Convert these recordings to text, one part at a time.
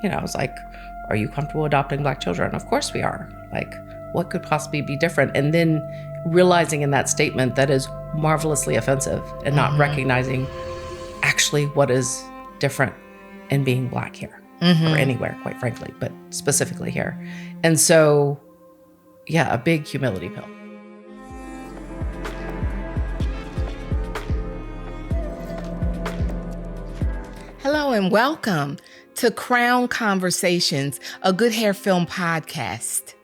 I was like, are you comfortable adopting Black children? Of course we are. Like, what could possibly be different? And then realizing in that statement that is marvelously offensive and not recognizing actually what is different in being Black here or anywhere, quite frankly, but specifically here. And so, yeah, a big humility pill. Hello and welcome to Crown Conversations, a Good Hair Film podcast.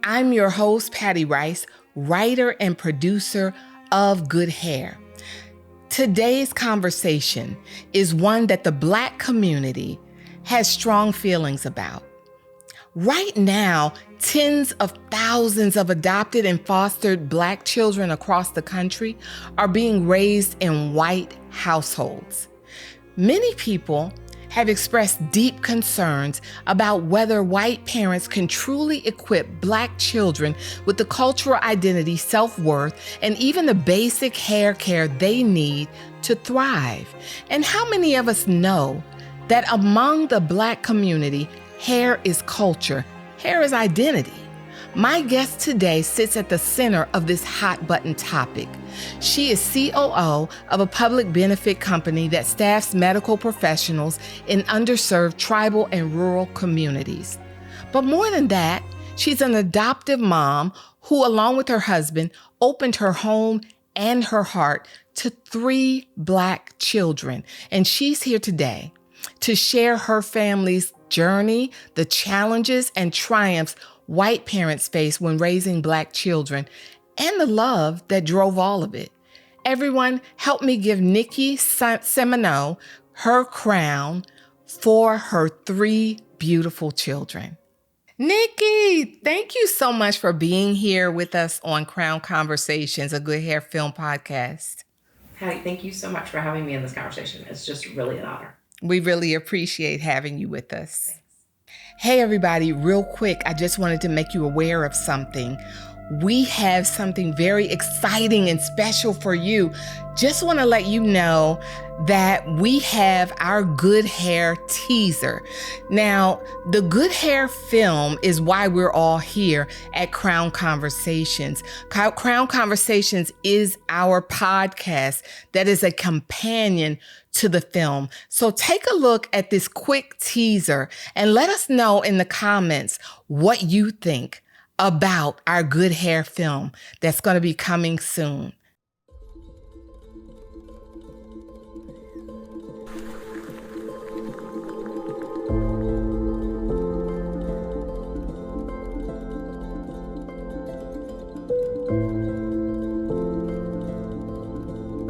I'm your host, Patty Rice, writer and producer of Good Hair. Today's conversation is one that the Black community has strong feelings about. Right now, tens of thousands of adopted and fostered Black children across the country are being raised in white households. Many people have expressed deep concerns about whether white parents can truly equip Black children with the cultural identity, self-worth, and even the basic hair care they need to thrive. And how many of us know that among the Black community, hair is culture, hair is identity? My guest today sits at the center of this hot button topic. She is COO of a public benefit company that staffs medical professionals in underserved tribal and rural communities. But more than that, she's an adoptive mom who, along with her husband, opened her home and her heart to 3 Black children. And she's here today to share her family's journey, the challenges and triumphs white parents face when raising Black children, and the love that drove all of it. Everyone, help me give Niki Simoneaux her crown for her 3 beautiful children. Niki, thank you so much for being here with us on Crown Conversations, a Good Hair Film podcast. Patty, thank you so much for having me in this conversation. It's just really an honor. We really appreciate having you with us. Thanks. Hey, everybody, real quick, I just wanted to make you aware of something. We have something very exciting and special for you. Just want to let you know that we have our Good Hair teaser. Now, the Good Hair film is why we're all here at Crown Conversations. Crown Conversations is our podcast that is a companion to the film. So take a look at this quick teaser and let us know in the comments what you think about our Good Hair film that's going to be coming soon.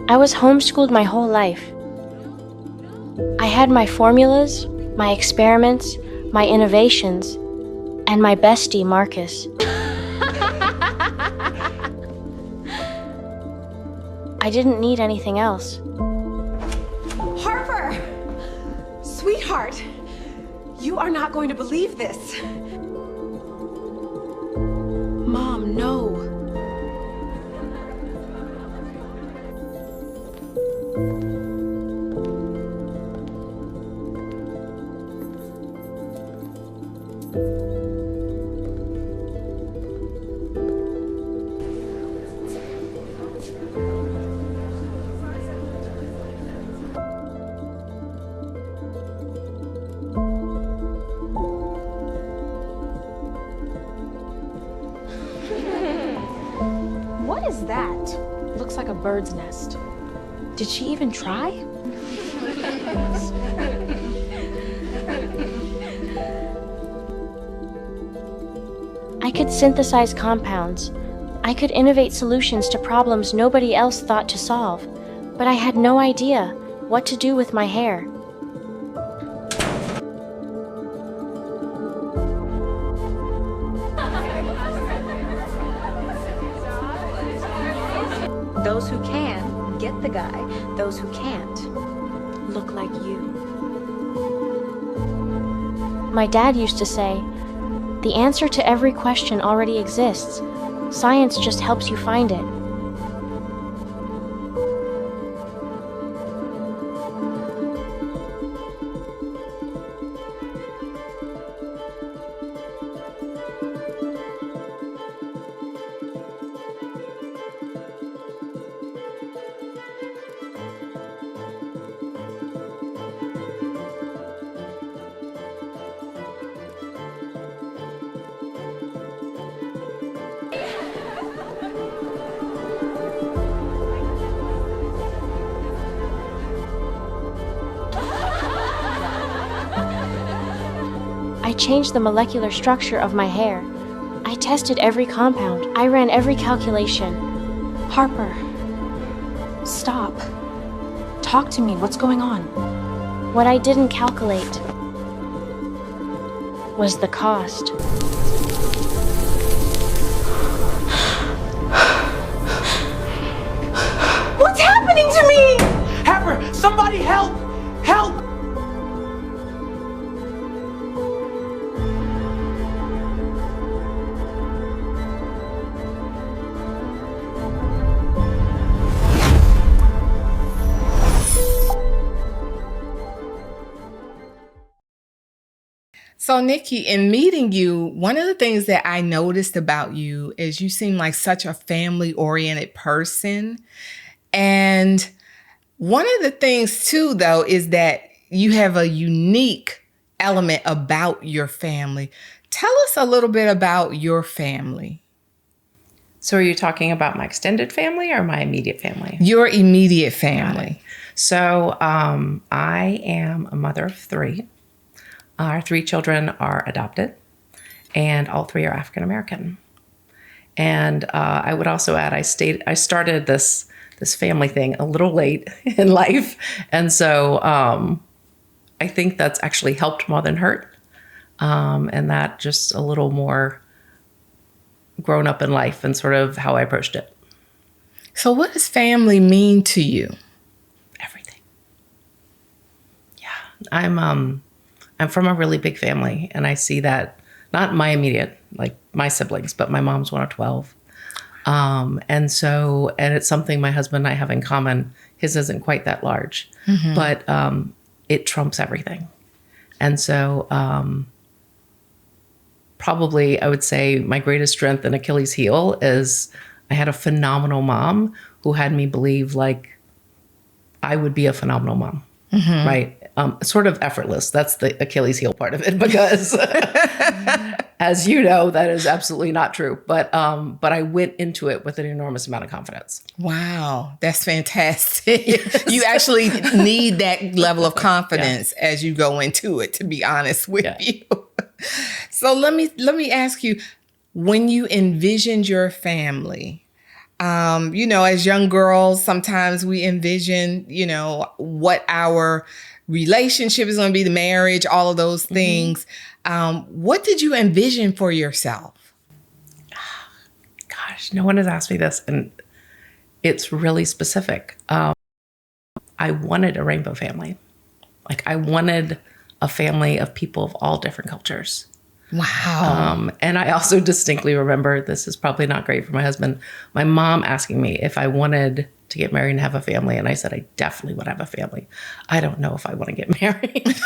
I was homeschooled my whole life. I had my formulas, my experiments, my innovations, and my bestie, Marcus. I didn't need anything else. Harper! Sweetheart, you are not going to believe this. Mom, no. What is that? Looks like a bird's nest. Did she even try? I could synthesize compounds. I could innovate solutions to problems nobody else thought to solve, but I had no idea what to do with my hair. Those who can, get the guy. Those who can't, look like you. My dad used to say, the answer to every question already exists. Science just helps you find it. I changed the molecular structure of my hair. I tested every compound. I ran every calculation. Harper, stop. Talk to me. What's going on? What I didn't calculate was the cost. What's happening to me? Harper, somebody help! Help! So, Niki, in meeting you, one of the things that I noticed about you is you seem like such a family-oriented person. And one of the things, too, though, is that you have a unique element about your family. Tell us a little bit about your family. So are you talking about my extended family or my immediate family? Your immediate family. So I am a mother of 3. Our 3 children are adopted, and all 3 are African American. And I would also add, I started this family thing a little late in life, and so I think that's actually helped more than hurt, and that just a little more grown up in life and sort of how I approached it. So, what does family mean to you? Everything. Yeah, I'm from a really big family, and I see that not my immediate, like my siblings, but my mom's one of 12. And it's something my husband and I have in common. His isn't quite that large, but it trumps everything. And so probably I would say my greatest strength and Achilles heel is I had a phenomenal mom who had me believe like I would be a phenomenal mom, right? Sort of effortless. That's the Achilles heel part of it, because as you know, that is absolutely not true. But I went into it with an enormous amount of confidence. Wow, that's fantastic. You actually need that level of confidence as you go into it, to be honest with you. So let me ask you, when you envisioned your family, as young girls, sometimes we envision, what our relationship is going to be, the marriage, all of those things. What did you envision for yourself? Gosh, no one has asked me this, and it's really specific. I wanted a rainbow family. Like, I wanted a family of people of all different cultures. Wow. And I also distinctly remember, this is probably not great for my husband, my mom asking me if I wanted to get married and have a family. And I said, I definitely want to have a family. I don't know if I want to get married.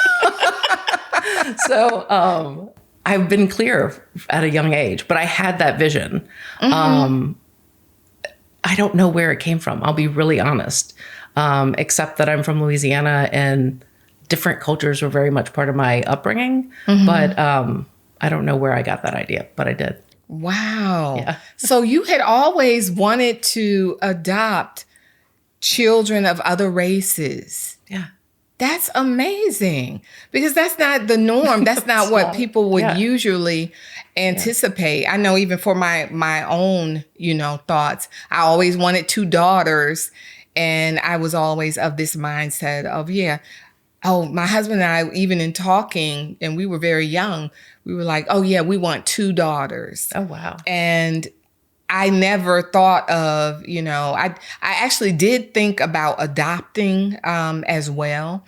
So I've been clear at a young age, but I had that vision. I don't know where it came from. I'll be really honest, except that I'm from Louisiana and different cultures were very much part of my upbringing. But I don't know where I got that idea, but I did. Wow. Yeah. So you had always wanted to adopt children of other races. Yeah. That's amazing, because that's not the norm. That's not what people would usually anticipate. I know even for my own, thoughts, I always wanted 2 daughters, and I was always of this mindset of, my husband and I, even in talking, and we were very young, we were like, we want 2 daughters. Oh, wow. And I never thought of, I actually did think about adopting as well,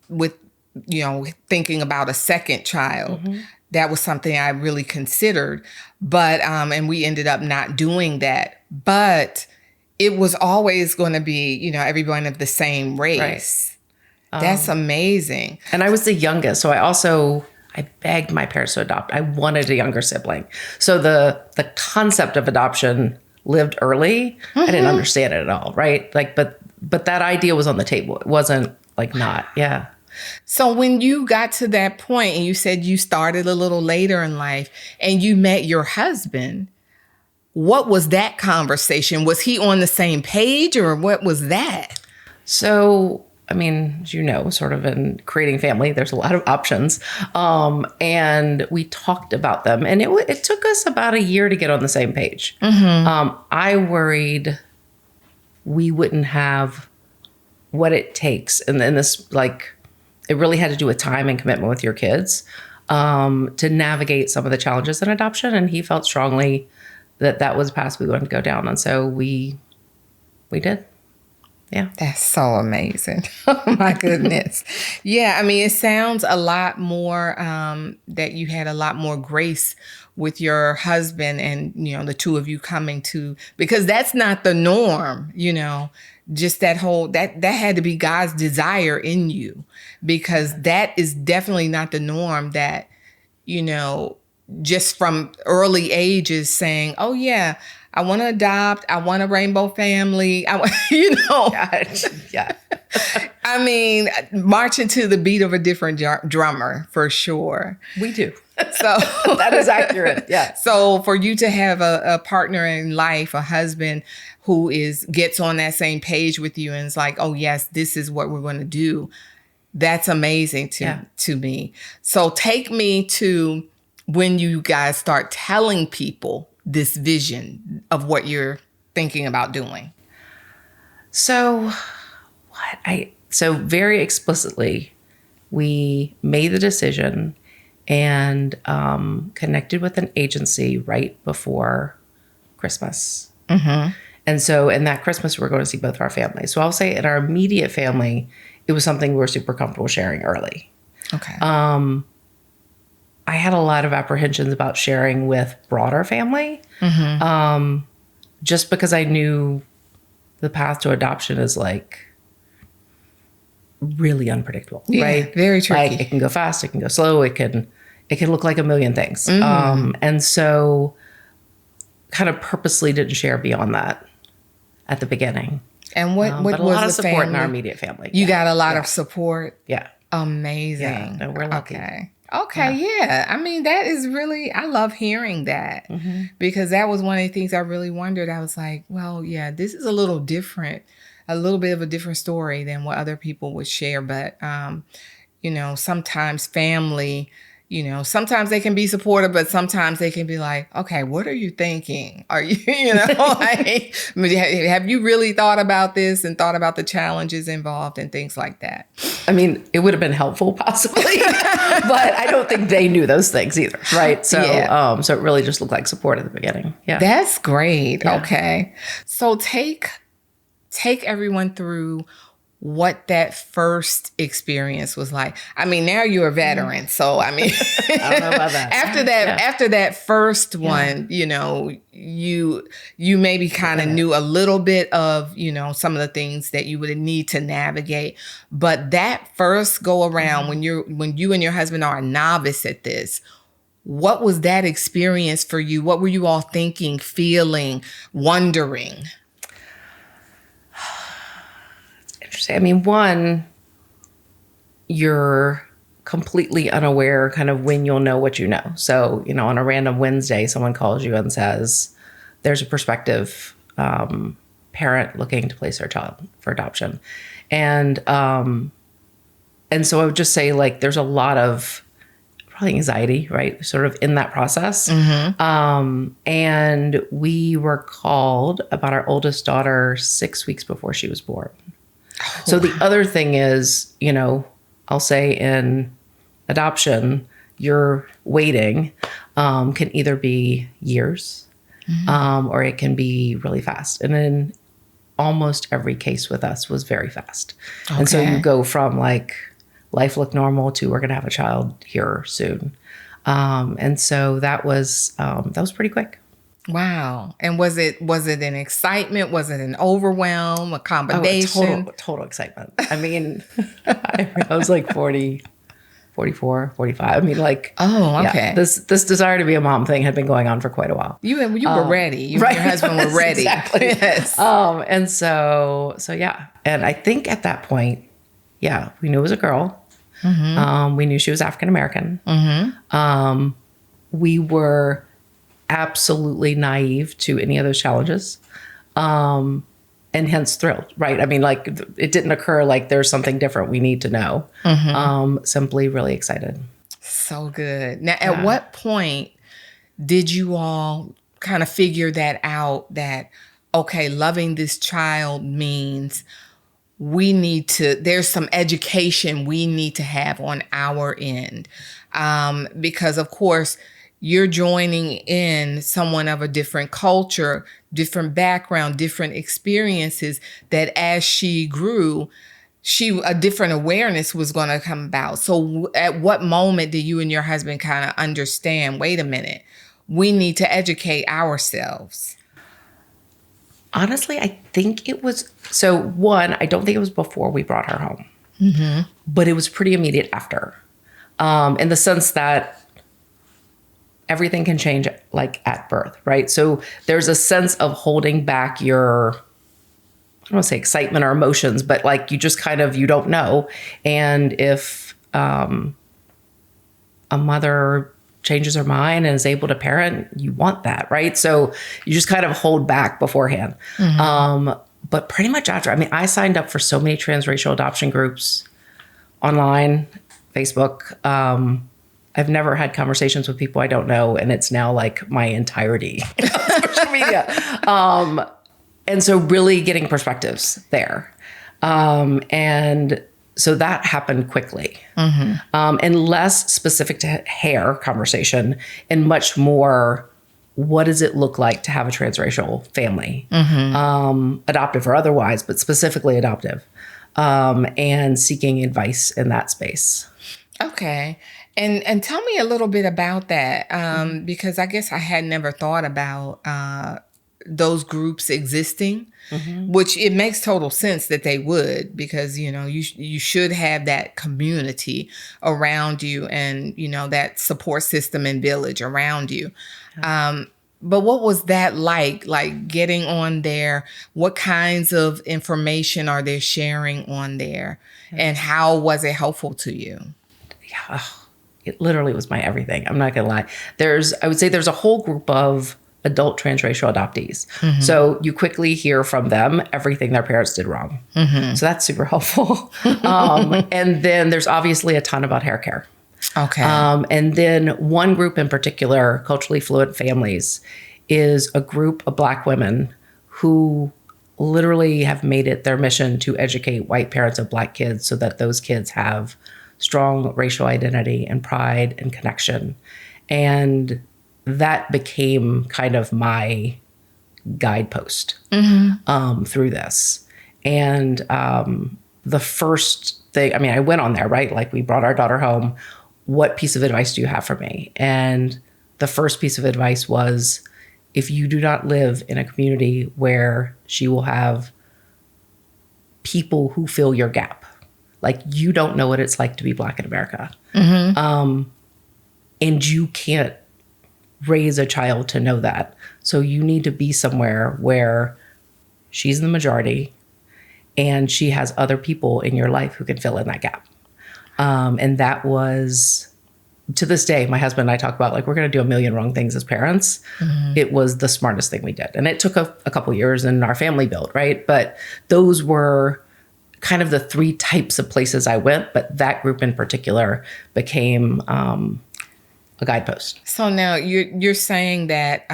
with, thinking about a second child. That was something I really considered, but, and we ended up not doing that. But it was always going to be, everyone of the same race. Right. That's amazing. And I was the youngest, so I begged my parents to adopt. I wanted a younger sibling. So the concept of adoption lived early. I didn't understand it at all, right? Like, but that idea was on the table. It wasn't like not, yeah. So when you got to that point and you said you started a little later in life and you met your husband, what was that conversation? Was he on the same page, or what was that? So I mean, as you know, sort of in creating family, there's a lot of options. And we talked about them. And it took us about a year to get on the same page. I worried we wouldn't have what it takes. And then this, like, it really had to do with time and commitment with your kids to navigate some of the challenges in adoption. And he felt strongly that was the path we wanted to go down. And so we did. Yeah. That's so amazing. Oh, my goodness. Yeah. I mean, it sounds a lot more that you had a lot more grace with your husband and, the two of you coming to, because that's not the norm, just that had to be God's desire in you, because that is definitely not the norm that, just from early ages saying, oh, yeah, I want to adopt. I want a rainbow family. Yeah. I mean, marching to the beat of a different drummer, for sure. We do. So that is accurate. Yeah. So for you to have a partner in life, a husband who gets on that same page with you and is like, oh, yes, this is what we're going to do. That's amazing to me. So take me to when you guys start telling people this vision of what you're thinking about doing. So very explicitly, we made the decision and connected with an agency right before Christmas. Mm-hmm. And so in that Christmas, we're going to see both of our families. So I'll say in our immediate family, it was something we were super comfortable sharing early. Okay. I had a lot of apprehensions about sharing with broader family, just because I knew the path to adoption is like really unpredictable, right? Very tricky. Like it can go fast, it can go slow, it can look like a million things. And so kind of purposely didn't share beyond that at the beginning. And what but a was lot the of support family? in our immediate family. You got a lot of support? Yeah. Amazing. Yeah, no, we're lucky. Okay, yeah. I mean, that is really, I love hearing that because that was one of the things I really wondered. I was like, well, yeah, this is a little different, a little bit of a different story than what other people would share. But, sometimes family, sometimes they can be supportive, but sometimes they can be like, okay, what are you thinking? Are you, like, have you really thought about this and thought about the challenges involved and things like that? I mean, it would have been helpful possibly, but I don't think they knew those things either. Right. So, so it really just looked like support at the beginning. Yeah. That's great. Yeah. Okay. So take everyone through what that first experience was like. I mean, now you're a veteran. So, I mean, I don't know about that. After that first one, you maybe kind of knew a little bit of, some of the things that you would need to navigate. But that first go around when you and your husband are a novice at this, what was that experience for you? What were you all thinking, feeling, wondering? I mean, one, you're completely unaware kind of when you'll know what you know. So, on a random Wednesday, someone calls you and says, there's a prospective parent looking to place their child for adoption. And so I would just say, like, there's a lot of probably anxiety, right? Sort of in that process. And we were called about our oldest daughter 6 weeks before she was born. So the other thing is, I'll say in adoption, your waiting can either be years or it can be really fast. And in almost every case with us was very fast. Okay. And so you go from like life looked normal to we're going to have a child here soon. And so that was pretty quick. Wow. And was it an excitement? Was it an overwhelm, a combination? Total excitement. I mean, I was like 40, 44, 45. I mean, like, oh, okay. Yeah, this desire to be a mom thing had been going on for quite a while. You were ready. You and your husband were ready. Exactly. Yes. And so yeah. And I think at that point, yeah, we knew it was a girl. We knew she was African-American. We were absolutely naive to any of those challenges. and hence thrilled, right? I mean, like it didn't occur like there's something different we need to know. Simply really excited. So good. Now, at what point did you all kind of figure that out that, okay, loving this child means there's some education we need to have on our end? Because of course, you're joining in someone of a different culture, different background, different experiences, that as she grew, a different awareness was going to come about. So at what moment did you and your husband kind of understand, wait a minute, we need to educate ourselves? Honestly, I think it was, I don't think it was before we brought her home, but it was pretty immediate after, in the sense that everything can change like at birth, right? So there's a sense of holding back your, I don't want to say excitement or emotions, but like you just kind of, you don't know. And if a mother changes her mind and is able to parent, you want that, right? So you just kind of hold back beforehand. But pretty much after, I mean, I signed up for so many transracial adoption groups online, Facebook. I've never had conversations with people I don't know, and it's now like my entirety of social media. And so really getting perspectives there. And so that happened quickly. And less specific to hair conversation and much more, what does it look like to have a transracial family? Adoptive or otherwise, but specifically adoptive. And seeking advice in that space. Okay. And tell me a little bit about that, because I guess I had never thought about those groups existing, which it makes total sense that they would, because, you know, you should have that community around you and, you know, that support system and village around you. But what was that like getting on there? What kinds of information are they sharing on there? And how was it helpful to you? Yeah. It literally was my everything. I'm not going to lie. I would say there's a whole group of adult transracial adoptees. So you quickly hear from them everything their parents did wrong. So that's super helpful. And then there's obviously a ton about hair care. Okay. And then one group in particular, Culturally Fluent Families, is a group of Black women who literally have made it their mission to educate white parents of Black kids so that those kids have strong racial identity and pride and connection. And that became kind of my guidepost through this. And the first thing, I mean, I went on there, right? Like we brought our daughter home. What piece of advice do you have for me? And the first piece of advice was, if you do not live in a community where she will have people who fill your gap, like you don't know what it's like to be Black in America. And you can't raise a child to know that. So you need to be somewhere where she's the majority and she has other people in your life who can fill in that gap. And that was, to this day, my husband and I talk about, like, we're going to do a million wrong things as parents. It was the smartest thing we did. And it took a couple years and our family built, right? But those were kind of the three types of places I went, but that group in particular became a guidepost. So now you're saying that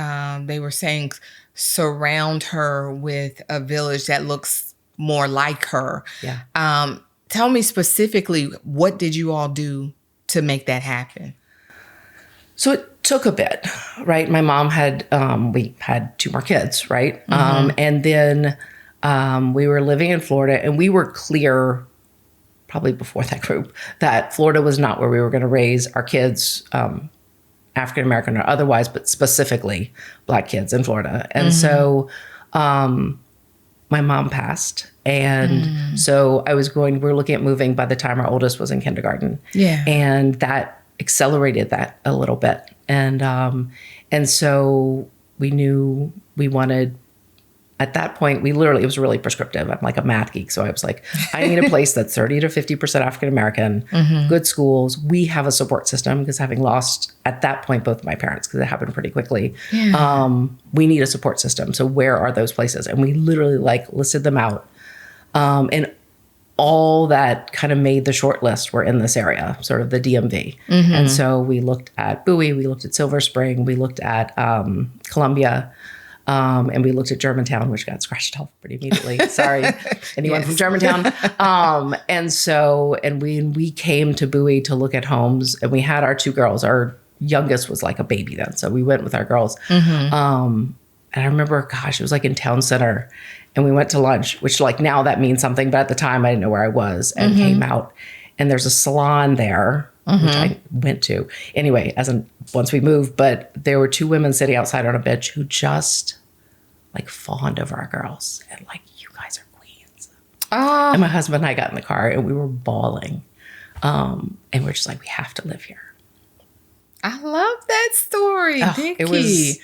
they were saying surround her with a village that looks more like her. Yeah. Tell me specifically, what did you all do to make that happen? So it took a bit, right? My mom we had 2 more kids, right? And then we were living in Florida, and we were clear probably before that group that Florida was not where we were going to raise our kids, African-American or otherwise, but specifically Black kids in Florida. And so my mom passed. And so we're looking at moving by the time our oldest was in kindergarten. Yeah. And that accelerated that a little bit. And so we knew we wanted at that point, it was really prescriptive. I'm like a math geek. So I was like, I need a place that's 30 to 50% African-American, good schools. We have a support system because having lost at that point, both my parents, because it happened pretty quickly, we need a support system. So where are those places? And we literally like listed them out. And all that kind of made the short list were in this area, sort of the DMV. And so we looked at Bowie, we looked at Silver Spring, we looked at Columbia, and we looked at Germantown, which got scratched off pretty immediately. Sorry, anyone from Germantown. And we came to Bowie to look at homes, and we had our 2 girls. Our youngest was like a baby then, so we went with our girls. And I remember, gosh, it was like in Town Center, and we went to lunch, which like now that means something, but at the time I didn't know where I was, and came out, and there's a salon there, which I went to. Anyway, once we moved, but there were 2 women sitting outside on a bench who just like fawned over our girls and like, you guys are queens. And my husband and I got in the car and we were bawling. And we're just like, we have to live here. I love that story, Niki. It was,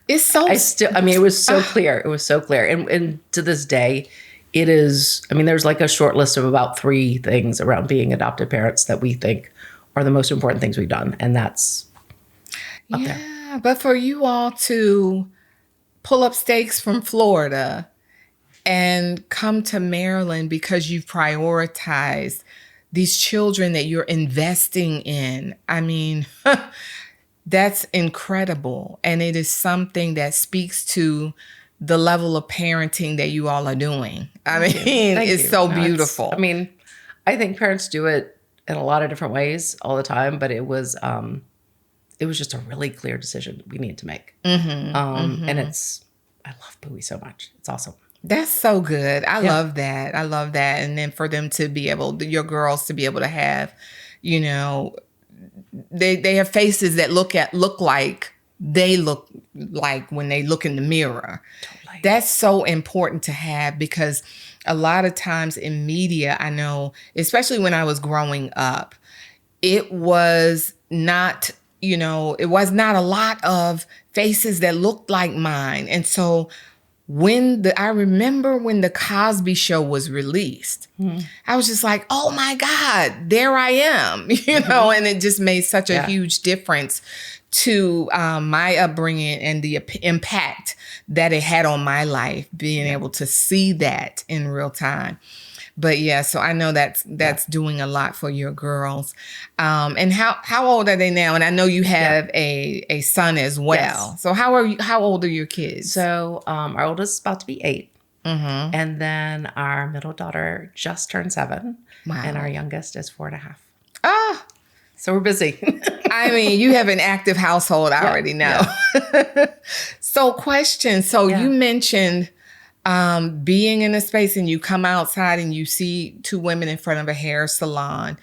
it's so, it was so clear. It was so clear. And to this day, it is, there's like a short list of about 3 things around being adoptive parents that we think are the most important things we've done. And that's up there. Yeah, but for you all to pull up stakes from Florida and come to Maryland because you've prioritized these children that you're investing in. That's incredible. And it is something that speaks to the level of parenting that you all are doing. It's so beautiful. I think parents do it in a lot of different ways all the time, but it was just a really clear decision we needed to make. And I love Bowie so much. It's awesome. That's so good. I love that. And then for them to be able, your girls to be able to have, they have faces that look like they look like when they look in the mirror. Totally. That's so important to have, because a lot of times in media, I know, especially when I was growing up, it was not, it was not a lot of faces that looked like mine. And so I remember when the Cosby Show was released, I was just like, oh my God, there I am, and it just made such a huge difference to my upbringing and the impact that it had on my life, being able to see that in real time. But yeah, so I know that's doing a lot for your girls. And how old are they now? And I know you have a son as well. Yes. So how old are your kids? So our oldest is about to be 8. And then our middle daughter just turned 7. Wow. And our youngest is 4.5. So we're busy. You have an active household, I already know. Yeah. So question. So you mentioned being in a space, and you come outside and you see 2 women in front of a hair salon,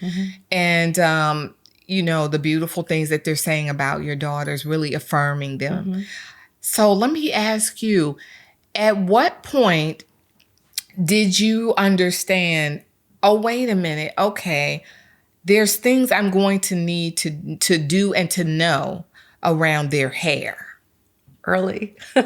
and the beautiful things that they're saying about your daughters, really affirming them. So let me ask you, at what point did you understand, oh, wait a minute, okay, there's things I'm going to need to do and to know around their hair? Early. Our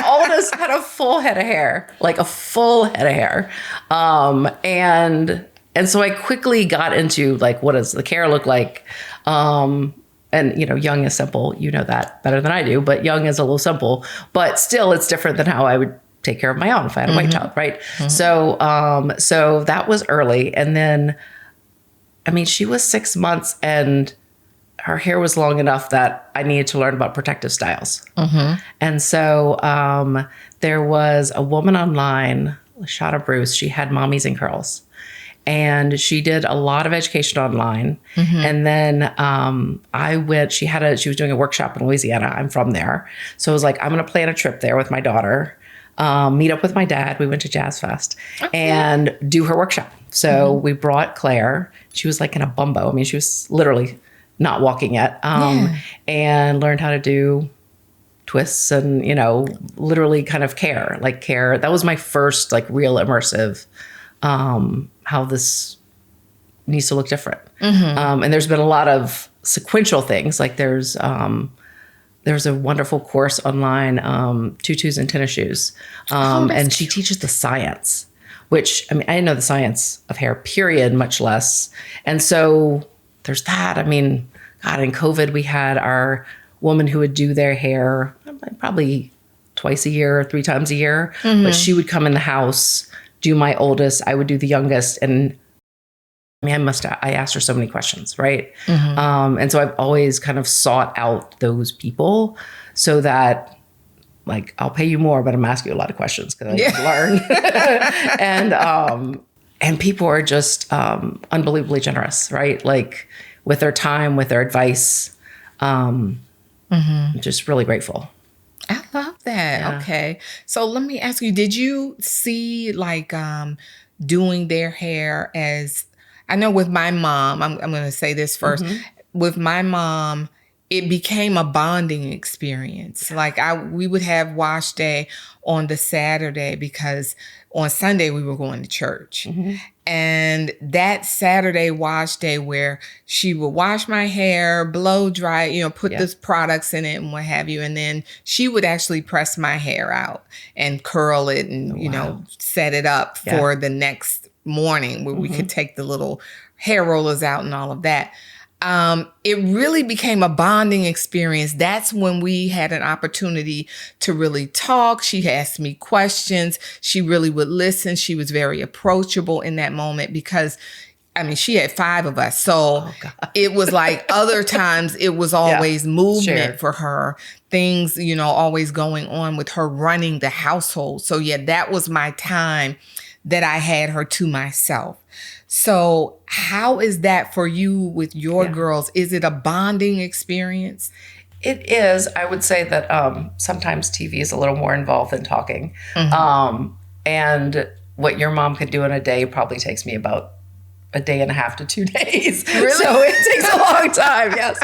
oldest had a full head of hair, like a full head of hair. And so I quickly got into like, what does the care look like? And young is simple. You know that better than I do, but young is a little simple, but still it's different than how I would take care of my own if I had a white child. Right. So that was early. And then, she was 6 months and her hair was long enough that I needed to learn about protective styles. And so there was a woman online, Lashana Bruce. She had Mommies in Curls. And she did a lot of education online. And then I went, she was doing a workshop in Louisiana. I'm from there. So I was like, I'm going to plan a trip there with my daughter, meet up with my dad. We went to Jazz Fest and do her workshop. So we brought Claire. She was like in a bumbo. She was literally not walking yet, and learned how to do twists and, literally kind of care. That was my first like real immersive, how this needs to look different. And there's been a lot of sequential things. Like there's there's a wonderful course online, Tutus and Tennis Shoes. And she teaches the science, which, I mean, I didn't know the science of hair, period, much less. And so there's that. I mean, God, in COVID, we had our woman who would do their hair probably twice a year or 3 times a year. But she would come in the house, do my oldest, I would do the youngest. And I mean, I asked her so many questions, right? And so I've always kind of sought out those people so that, like, I'll pay you more, but I'm asking you a lot of questions because I need to learn. And people are just unbelievably generous, right? Like, with their time, with their advice. I'm just really grateful. I love that. Yeah. Okay. So let me ask you, did you see like doing their hair as, I know with my mom, I'm going to say this first. With my mom, it became a bonding experience. Like we would have wash day on the Saturday because on Sunday we were going to church. And that Saturday wash day where she would wash my hair, blow dry, you know, put those products in it and what have you. And then she would actually press my hair out and curl it and, you know, set it up for the next morning where we could take the little hair rollers out and all of that. It really became a bonding experience. That's when we had an opportunity to really talk. She asked me questions. She really would listen. She was very approachable in that moment because, I mean, she had 5 of us. So it was like other times it was always movement for her. Things, you know, always going on with her running the household. So yeah, that was my time that I had her to myself. So how is that for you with your girls? Is it a bonding experience? It is. I would say that sometimes TV is a little more involved than talking. And what your mom could do in a day probably takes me about a day and a half to 2 days. Really? So it takes a long time, yes.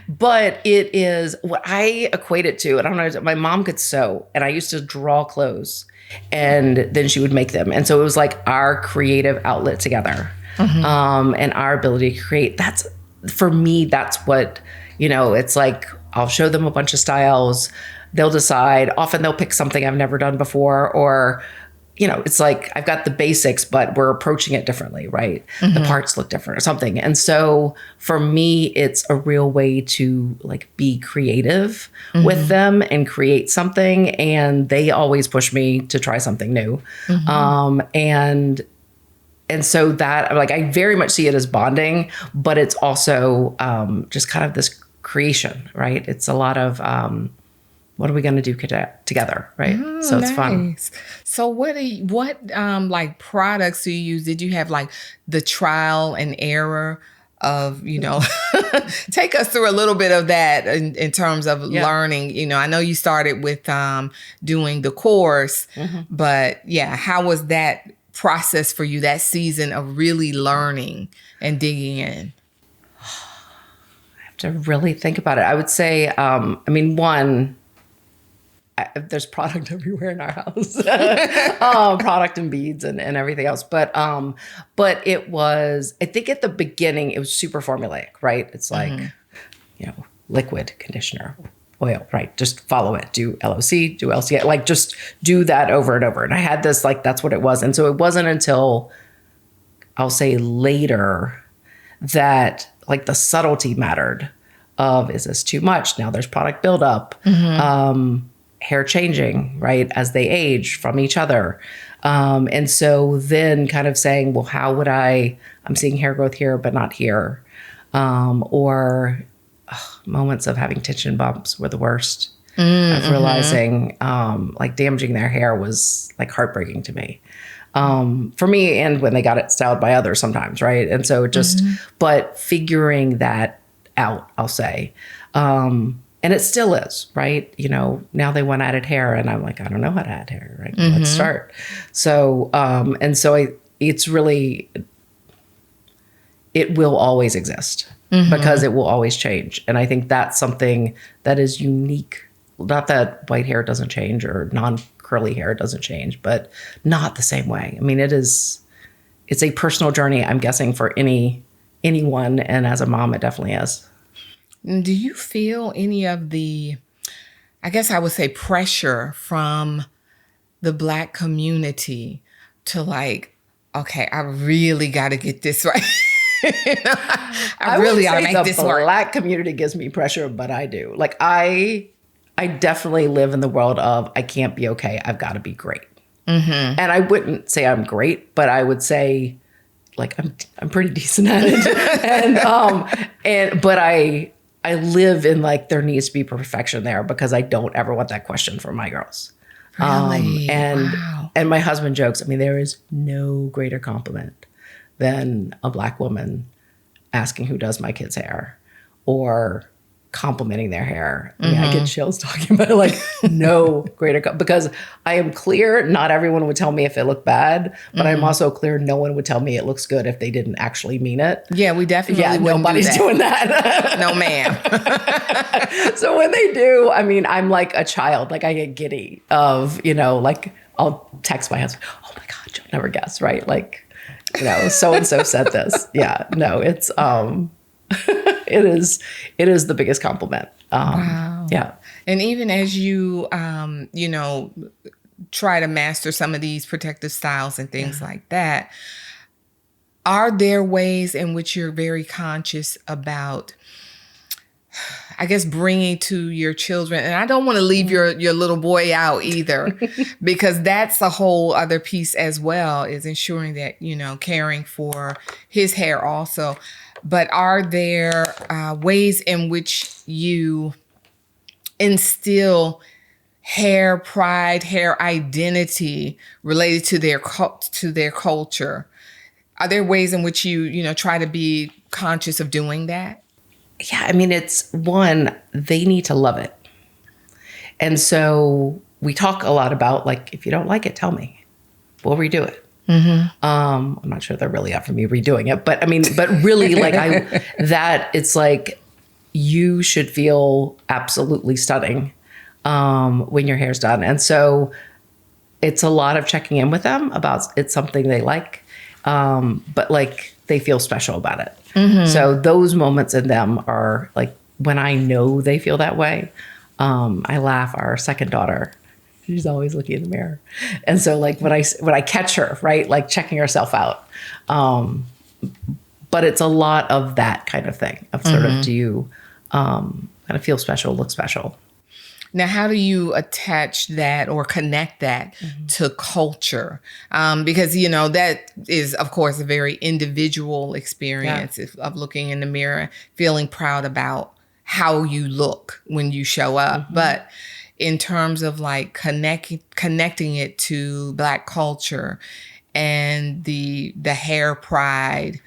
But it is what I equate it to. And I don't know, my mom could sew and I used to draw clothes. And then she would make them. And so it was like our creative outlet together and our ability to create. That's, for me, that's what, you know, it's like I'll show them a bunch of styles. They'll decide. Often they'll pick something I've never done before or, you know, it's like I've got the basics, but we're approaching it differently, right? The parts look different or something. And so for me, it's a real way to like be creative with them and create something. And they always push me to try something new. And so that, like, I very much see it as bonding, but it's also just kind of this creation, right? It's a lot of, what are we going to do together, right? So it's fun. So what like products do you use? Did you have like the trial and error of, you know, take us through a little bit of that in terms of learning. You know, I know you started with doing the course, but yeah, how was that process for you, that season of really learning and digging in? I have to really think about it. I would say, I mean, one, there's product everywhere in our house, product and beads and everything else. But it was, I think at the beginning, it was super formulaic, right? It's like, you know, liquid, conditioner, oil, right? Just follow it. Do LOC, do LCA, like just do that over and over. And I had this, like, that's what it was. And so it wasn't until, I'll say later, that like the subtlety mattered of, is this too much? Now there's product buildup. Hair changing, right, as they age from each other. And so then kind of saying, well, how would I'm seeing hair growth here, but not here. Or moments of having tension bumps were the worst. Of realizing like damaging their hair was like heartbreaking to me. For me, and when they got it styled by others sometimes, right? And so just, but figuring that out, I'll say. And it still is, right? You know, now they want added hair and I'm like, I don't know how to add hair, right? Let's start. So, and so it's really, it will always exist because it will always change. And I think that's something that is unique. Not that white hair doesn't change or non-curly hair doesn't change, but not the same way. I mean, it's a personal journey, I'm guessing, for anyone. And as a mom, it definitely is. Do you feel any of the, I guess I would say, pressure from the Black community to like, okay, I really got to get this right. I really got to make this work. The Black community gives me pressure, but I do. Like I definitely live in the world of I can't be okay. I've got to be great. Mm-hmm. And I wouldn't say I'm great, but I would say like I'm pretty decent at it. But I live in like there needs to be perfection there because I don't ever want that question from my girls. Really? Wow. And my husband jokes, I mean, there is no greater compliment than a Black woman asking who does my kids' hair or complimenting their hair. I mean, I get chills talking about it, like no greater, because I am clear not everyone would tell me if it looked bad, but I'm also clear no one would tell me it looks good if they didn't actually mean it. Yeah, we definitely wouldn't nobody's doing that. No, ma'am. So when they do, I mean, I'm like a child. Like I get giddy of, like I'll text my husband, oh my God, you'll never guess, right? Like, so-and-so said this. Yeah, no, it's, it is the biggest compliment. Wow. Yeah. And even as you, try to master some of these protective styles and things like that, are there ways in which you're very conscious about, I guess, bringing to your children? And I don't want to leave your little boy out either, because that's a whole other piece as well, is ensuring that, caring for his hair also. But are there ways in which you instill hair pride, hair identity related to their culture? Are there ways in which you try to be conscious of doing that? Yeah, I mean, it's one, they need to love it. And so we talk a lot about like, if you don't like it, tell me. We'll redo it. Mm-hmm. I'm not sure they're really up for me redoing it, but I mean, but really like it's like you should feel absolutely stunning when your hair's done. And so it's a lot of checking in with them about it's something they like, but like they feel special about it. Mm-hmm. So those moments in them are like when I know they feel that way. I laugh. Our second daughter, she's always looking in the mirror. And so like when I catch her, right, like checking herself out. But it's a lot of that kind of thing of sort of, do you kind of feel special, look special? Now, how do you attach that or connect that to culture? Because, that is, of course, a very individual experience of looking in the mirror, feeling proud about how you look when you show up. Mm-hmm. But in terms of like connecting it to Black culture and the hair pride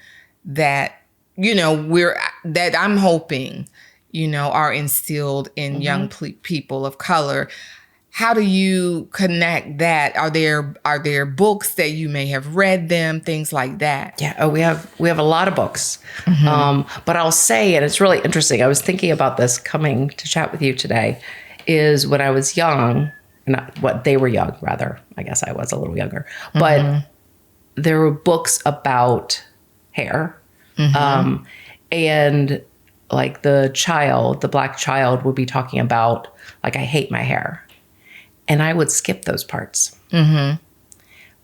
that, that I'm hoping, are instilled in young people of color. How do you connect that? Are there books that you may have read them, things like that? Yeah. Oh, we have a lot of books. Mm-hmm. But I'll say, and it's really interesting, I was thinking about this coming to chat with you today, is when I was young, they were young, rather. I guess I was a little younger. But there were books about hair. Mm-hmm. And like the Black child would be talking about, like, I hate my hair. And I would skip those parts. Mm-hmm.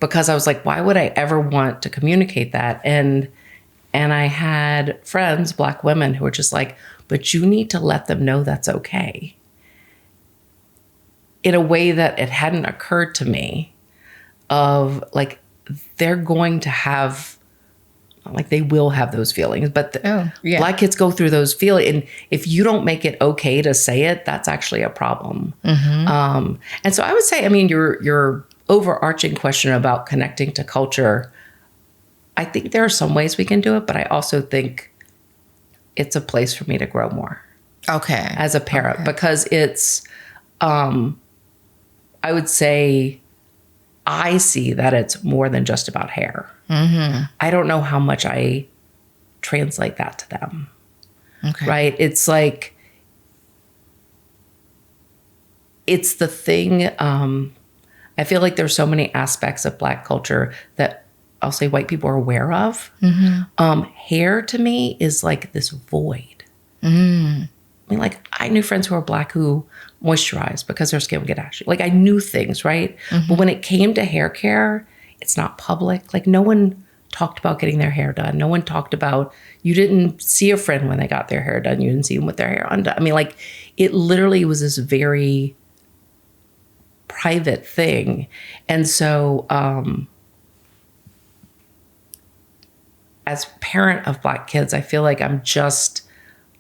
Because I was like, why would I ever want to communicate that? And I had friends, Black women, who were just like, but you need to let them know that's okay. In a way that it hadn't occurred to me of like, they're going to have, like they will have those feelings, but Black kids go through those feelings. And if you don't make it okay to say it, that's actually a problem. Mm-hmm. And so I would say, I mean, your overarching question about connecting to culture, I think there are some ways we can do it, but I also think it's a place for me to grow more. Okay. As a parent, because it's, I would say I see that it's more than just about hair. Mm-hmm. I don't know how much I translate that to them. Okay. Right? It's like, it's the thing. I feel like there's so many aspects of Black culture that I'll say white people are aware of. Mm-hmm. Hair to me is like this void. Mm. I knew friends who were Black who moisturized because their skin would get ashy. Like I knew things, right? But when it came to hair care, it's not public. Like no one talked about getting their hair done. No one talked about, you didn't see a friend when they got their hair done. You didn't see them with their hair undone. I mean, like it literally was this very private thing. And so as parent of Black kids, I feel like I'm just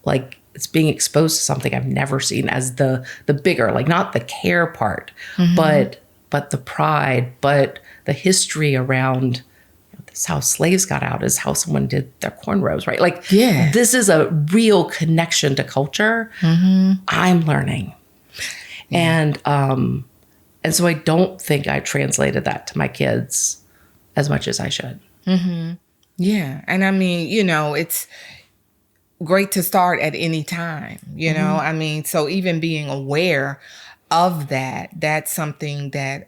like, it's being exposed to something I've never seen as the bigger, like not the care part, but the pride, but the history around this is how slaves got out, is how someone did their cornrows, right? Like this is a real connection to culture. I'm learning. And so I don't think I translated that to my kids as much as I should. Yeah. And I mean, you know, it's great to start at any time, you know? I mean, so even being aware of that, that's something that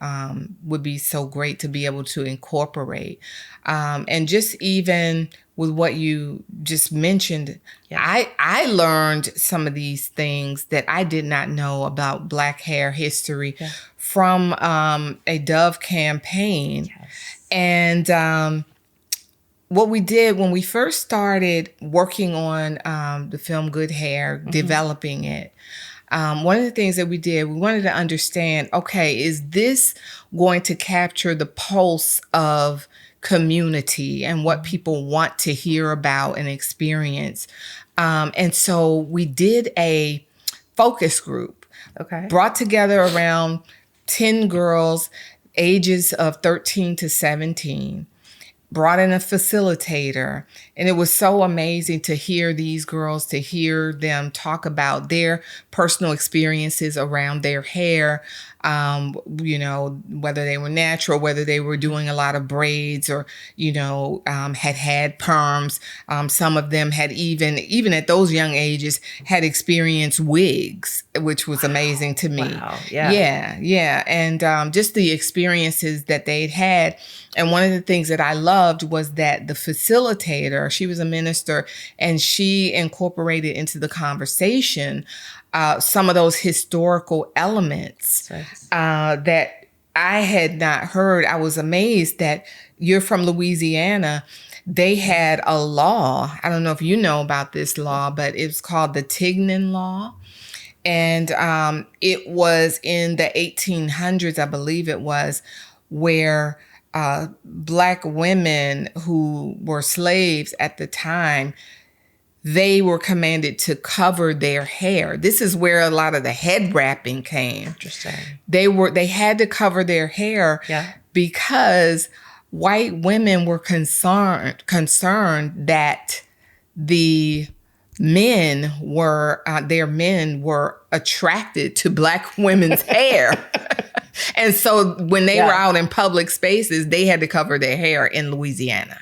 would be so great to be able to incorporate. And just even with what you just mentioned, I learned some of these things that I did not know about Black hair history from a Dove campaign. And what we did when we first started working on the film Good Hair, developing it, one of the things that we did, we wanted to understand, okay, is this going to capture the pulse of community and what people want to hear about and experience? And so we did a focus group, brought together around 10 girls, ages of 13 to 17, brought in a facilitator. And it was so amazing to hear these girls, to hear them talk about their personal experiences around their hair, you know, whether they were natural, whether they were doing a lot of braids or, you know, had perms. Some of them had even at those young ages had experienced wigs, which was amazing to me. Yeah. And just the experiences that they'd had. And one of the things that I loved was that the facilitator, she was a minister, and she incorporated into the conversation some of those historical elements that I had not heard. I was amazed that you're from Louisiana. They had a law. I don't know if you know about this law, but it's called the Tignan Law. And it was in the 1800s, I believe it was, where Black women who were slaves at the time, they were commanded to cover their hair. This is where a lot of the head wrapping came. Interesting. They had to cover their hair because white women were concerned that the men were their men were attracted to Black women's hair. And so when they were out in public spaces, they had to cover their hair in Louisiana.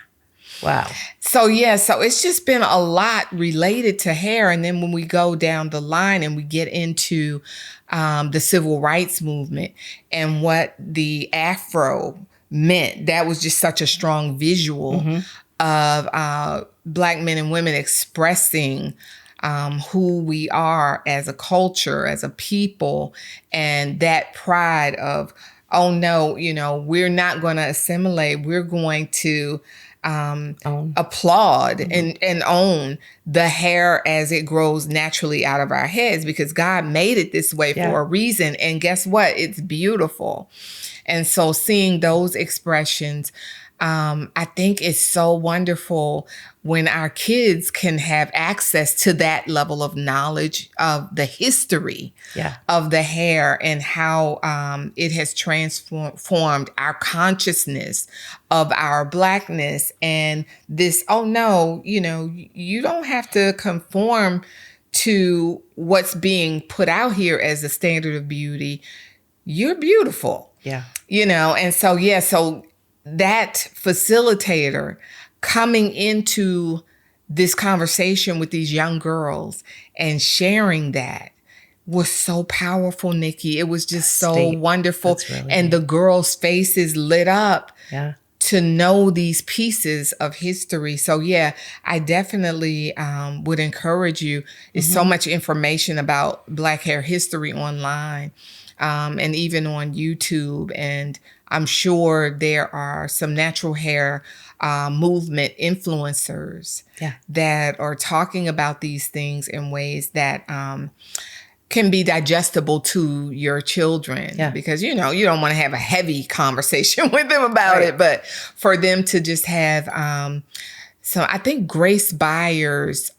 Wow. So so it's just been a lot related to hair. And then when we go down the line and we get into the civil rights movement and what the Afro meant, that was just such a strong visual of Black men and women expressing who we are as a culture, as a people, and that pride of, oh no, you know, we're not going to assimilate. We're going to applaud and own the hair as it grows naturally out of our heads, because God made it this way for a reason. And guess what? It's beautiful. And so seeing those expressions, I think it's so wonderful when our kids can have access to that level of knowledge of the history of the hair and how it has transformed our consciousness of our Blackness. And this, oh no, you know, you don't have to conform to what's being put out here as the standard of beauty. You're beautiful. Yeah. You know, and so, so that facilitator coming into this conversation with these young girls and sharing that was so powerful, Niki. It was just so wonderful. Really and neat. The girls' faces lit up. Yeah. to know these pieces of history. So yeah, I definitely would encourage you. There's so much information about Black hair history online, and even on YouTube. And I'm sure there are some natural hair movement influencers that are talking about these things in ways that can be digestible to your children, because you don't want to have a heavy conversation with them about it, but for them to just have so I think Grace Byers,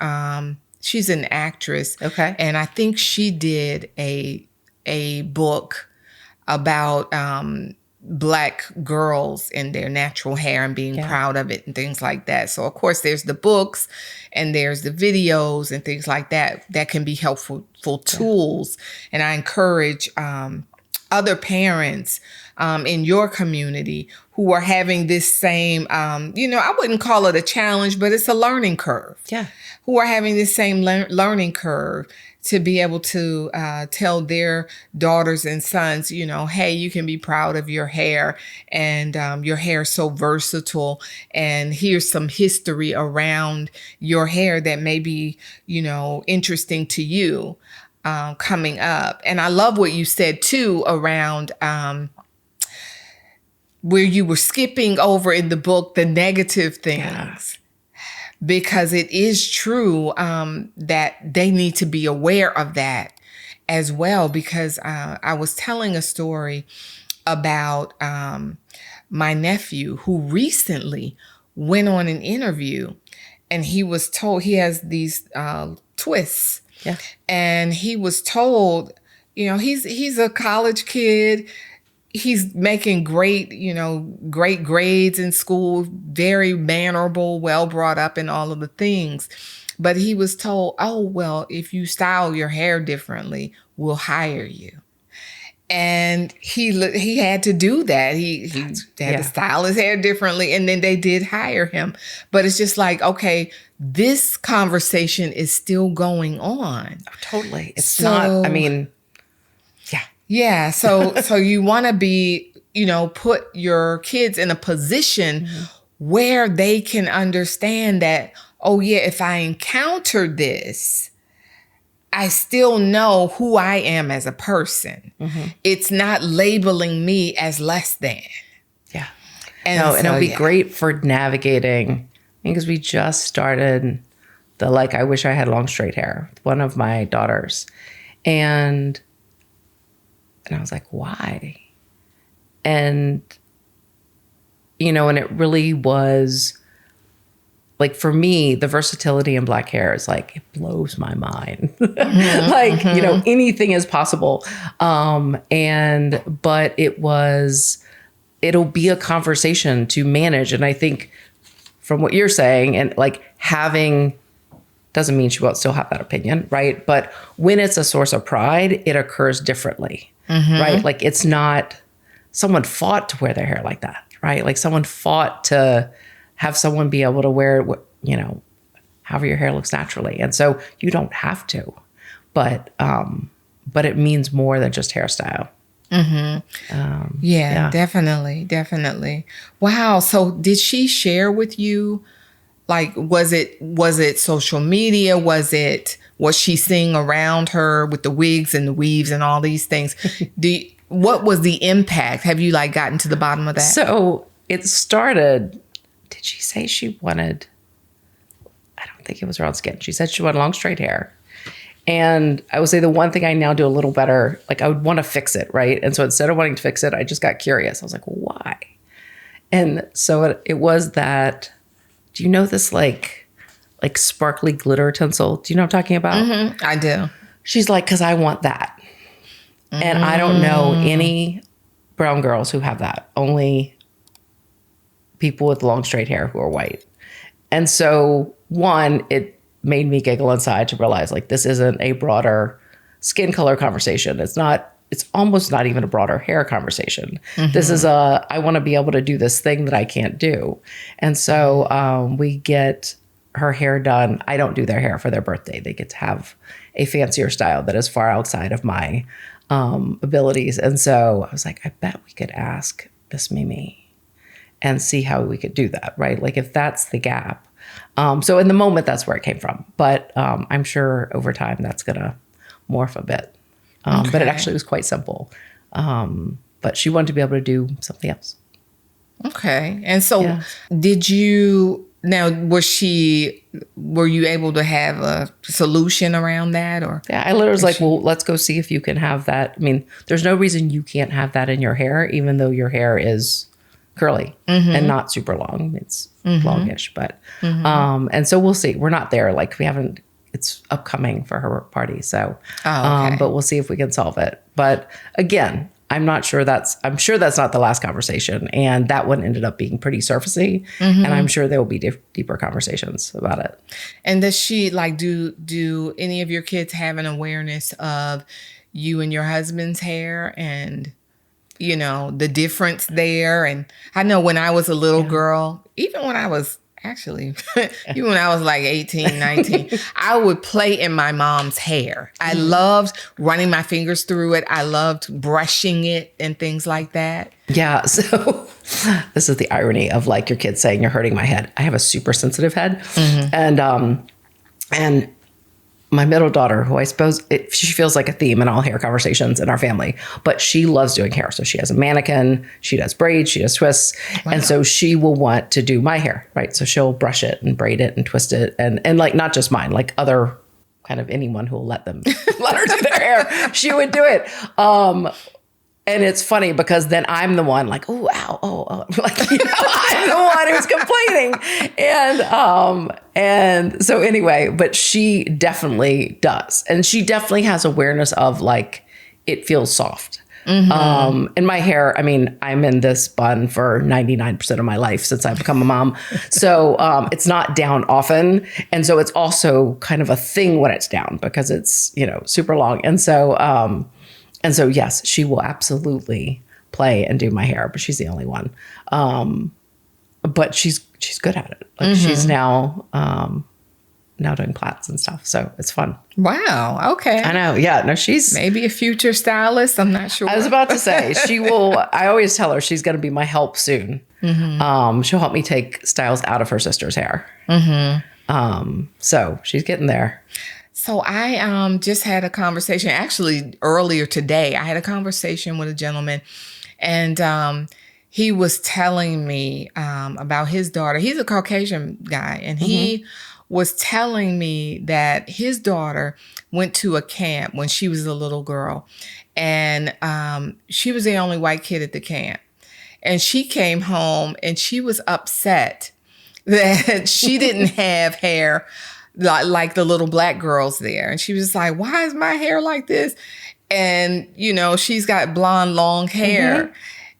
she's an actress, and I think she did a book about Black girls and their natural hair and being proud of it and things like that. So of course there's the books and there's the videos and things like that that can be helpful tools. And I encourage other parents in your community who are having this same, I wouldn't call it a challenge, but it's a learning curve. Who are having this same learning curve, to be able to tell their daughters and sons, hey, you can be proud of your hair, and your hair is so versatile, and here's some history around your hair that may be, interesting to you coming up. And I love what you said too around where you were skipping over in the book the negative things. Because it is true that they need to be aware of that as well. Because I was telling a story about my nephew who recently went on an interview, and he was told he has these twists. And he was told, he's a college kid. He's making great grades in school, very mannerable, well brought up, and all of the things. But he was told, oh, well, if you style your hair differently, we'll hire you. And he had to do that. He had to style his hair differently, and then they did hire him. But it's just like, okay, this conversation is still going on. Oh, totally. It's not, Yeah. So you want to be, put your kids in a position where they can understand that, oh yeah, if I encounter this, I still know who I am as a person. It's not labeling me as less than. And it'll be great for navigating, because we just started I wish I had long straight hair with one of my daughters. And I was like, why? And, and it really was like, for me, the versatility in Black hair is like, it blows my mind. Anything is possible. But it'll be a conversation to manage. And I think from what you're saying, and like having, doesn't mean she won't still have that opinion, right? But when it's a source of pride, it occurs differently. Right? Like, it's not someone fought to wear their hair like that, right? Like, someone fought to have someone be able to wear, however your hair looks naturally. And so you don't have to, but it means more than just hairstyle. Definitely. Wow. So did she share with you, like, was it social media? Was she seeing around her with the wigs and the weaves and all these things? What was the impact? Have you gotten to the bottom of that? So it started, did she say she wanted, I don't think it was her own skin. She said she wanted long straight hair. And I would say the one thing I now do a little better, I would want to fix it, right? And so instead of wanting to fix it, I just got curious. I was like, why? And so it was that, do you know this sparkly glitter tinsel? Do you know what I'm talking about? I do. She's like, because I want that. And I don't know any brown girls who have that. Only people with long straight hair who are white. And so one, it made me giggle inside to realize this isn't a broader skin color conversation. It's almost not even a broader hair conversation. This is I want to be able to do this thing that I can't do. And so we get her hair done. I don't do their hair for their birthday. They get to have a fancier style that is far outside of my abilities. And so I was like, I bet we could ask Miss Mimi. and see how we could do that, right? Like if that's the gap. So in the moment, that's where it came from. But I'm sure over time that's going to morph a bit. But it actually was quite simple. But she wanted to be able to do something else. Okay. And so did you, now were you able to have a solution around that or? Yeah, I literally was like, well, let's go see if you can have that. I mean, there's no reason you can't have that in your hair, even though your hair is curly and not super long. It's longish, but, and so we'll see. We're not there. Like we haven't, it's upcoming for her party. So, but we'll see if we can solve it. But again, I'm sure that's not the last conversation. And that one ended up being pretty surfacey. And I'm sure there will be deeper conversations about it. And does she like, do any of your kids have an awareness of you and your husband's hair and, you know, the difference there? And I know when I was a little girl, even when I was even when I was like 18, 19, I would play in my mom's hair. I loved running my fingers through it. I loved brushing it and things like that. Yeah. So this is the irony of like your kids saying you're hurting my head. I have a super sensitive head. And my middle daughter, who I suppose she feels like a theme in all hair conversations in our family, but she loves doing hair. So she has a mannequin, she does braids, she does twists. Wow. And so she will want to do my hair, right? So she'll brush it and braid it and twist it. And like, not just mine, like other kind of anyone who will let her do their hair, she would do it. And it's funny because then I'm the one like, oh, ow, oh, like, you know, I'm the one who's complaining. And so anyway, but she definitely does. And she definitely has awareness of like, it feels soft. And my hair, I mean, I'm in this bun for 99% of my life since I've become a mom. So it's not down often. And so it's also kind of a thing when it's down because it's, you know, super long. And so, yes, she will absolutely play and do my hair, but she's the only one. But she's good at it. Like she's now doing plaits and stuff. So it's fun. Wow. Okay. I know. Yeah. No, she's maybe a future stylist. I'm not sure. I was about to say she will. I always tell her she's going to be my help soon. She'll help me take styles out of her sister's hair. So she's getting there. So I just had a conversation, actually earlier today, I had a conversation with a gentleman and he was telling me about his daughter. He's a Caucasian guy and he was telling me that his daughter went to a camp when she was a little girl and she was the only white kid at the camp. And she came home and she was upset that she didn't have hair like the little black girls there. And she was just like, why is my hair like this? And, you know, she's got blonde, long hair.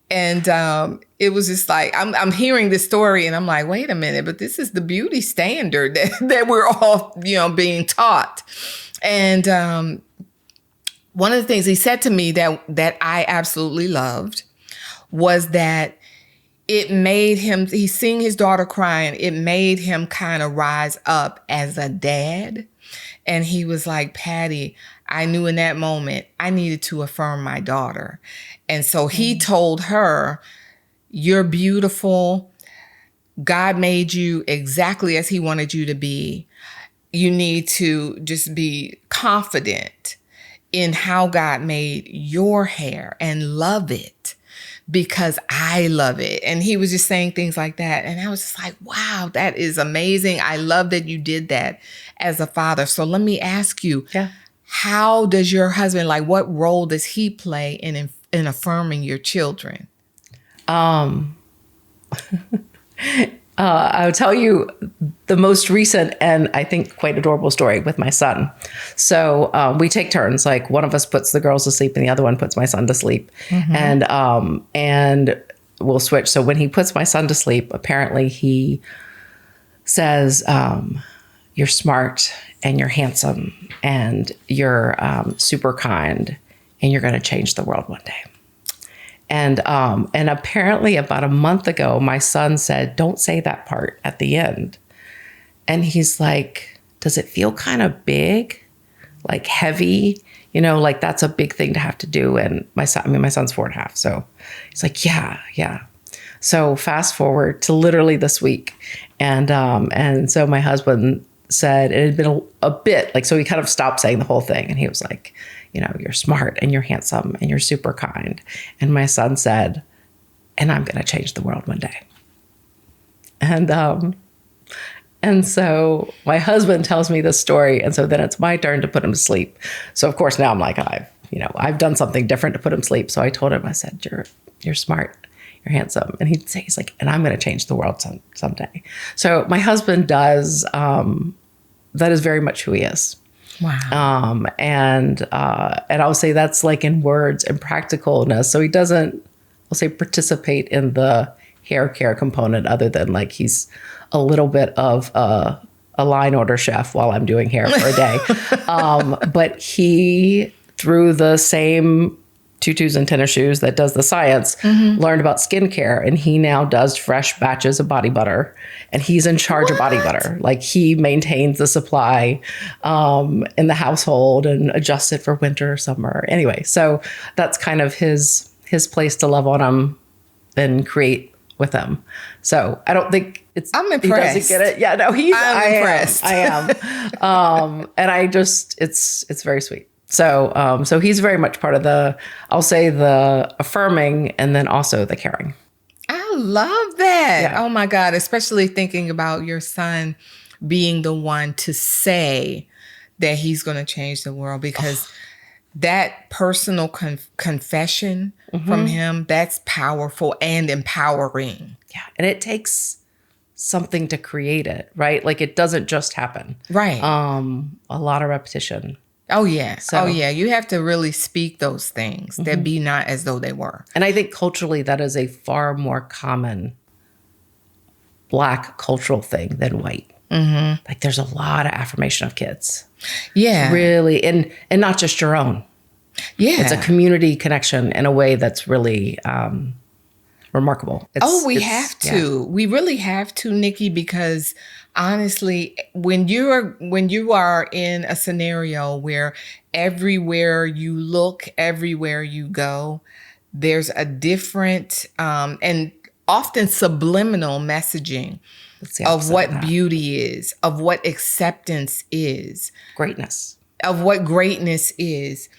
And it was just like, I'm hearing this story and I'm like, wait a minute, but this is the beauty standard that we're all, you know, being taught. And one of the things he said to me that I absolutely loved was that it made him, he's seeing his daughter crying. It made him kind of rise up as a dad. And he was like, Patty, I knew in that moment I needed to affirm my daughter. And so he told her, you're beautiful. God made you exactly as he wanted you to be. You need to just be confident in how God made your hair and love it. Because I love it. And he was just saying things like that. And I was just like, wow, that is amazing. I love that you did that as a father. So let me ask you, how does your husband, like what role does he play in affirming your children? I'll tell you the most recent and I think quite adorable story with my son. So we take turns, like one of us puts the girls to sleep and the other one puts my son to sleep. And we'll switch. So when he puts my son to sleep, apparently he says, you're smart and you're handsome and you're super kind and you're going to change the world one day. And apparently about a month ago, my son said, don't say that part at the end. And he's like, does it feel kind of big, like heavy? You know, like that's a big thing to have to do. And my son's 4.5. So he's like, yeah. So fast forward to literally this week. And so my husband said, it had been a bit like, so he kind of stopped saying the whole thing. And he was like, you're smart and you're handsome and you're super kind. And my son said, and I'm going to change the world one day. And so my husband tells me this story. And so then it's my turn to put him to sleep. So of course now I'm like, I've done something different to put him to sleep. So I told him, I said, you're smart, you're handsome. And he's like, and I'm going to change the world someday. So my husband does, that is very much who he is. Wow. And I'll say that's like in words and practicalness. So he doesn't, I'll say, participate in the hair care component other than like he's a little bit of a line order chef while I'm doing hair for a day. But he, through the same tutus and tennis shoes that does the science, learned about skincare. And he now does fresh batches of body butter. And he's in charge of body butter. Like he maintains the supply in the household and adjusts it for winter or summer. Anyway, so that's kind of his place to love on him and create with him. So I don't think I'm impressed. He doesn't get it. Yeah, no, I'm impressed. I am. And I just, it's very sweet. So he's very much part of I'll say the affirming and then also the caring. I love that. Yeah. Oh my God. Especially thinking about your son being the one to say that he's going to change the world, because that personal confession from him, that's powerful and empowering. Yeah. And it takes something to create it, right? Like it doesn't just happen. Right. A lot of repetition. Oh, yeah. So, You have to really speak those things that be not as though they were. And I think culturally, that is a far more common Black cultural thing than white. Like there's a lot of affirmation of kids. Yeah. Really. And not just your own. Yeah. It's a community connection in a way that's really remarkable. We have to. Yeah. We really have to, Nikki, because honestly, when you are in a scenario where everywhere you look, everywhere you go, there's a different and often subliminal messaging of what beauty is, of what acceptance is, greatness, of what greatness is.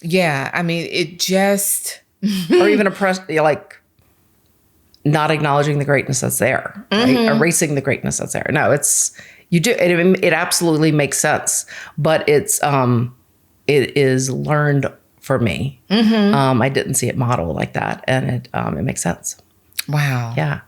Yeah, I mean, it just or even like not acknowledging the greatness that's there, right? Erasing the greatness that's there. No, it absolutely makes sense, but it is learned for me. I didn't see it modeled like that, and it makes sense. Wow. Yeah.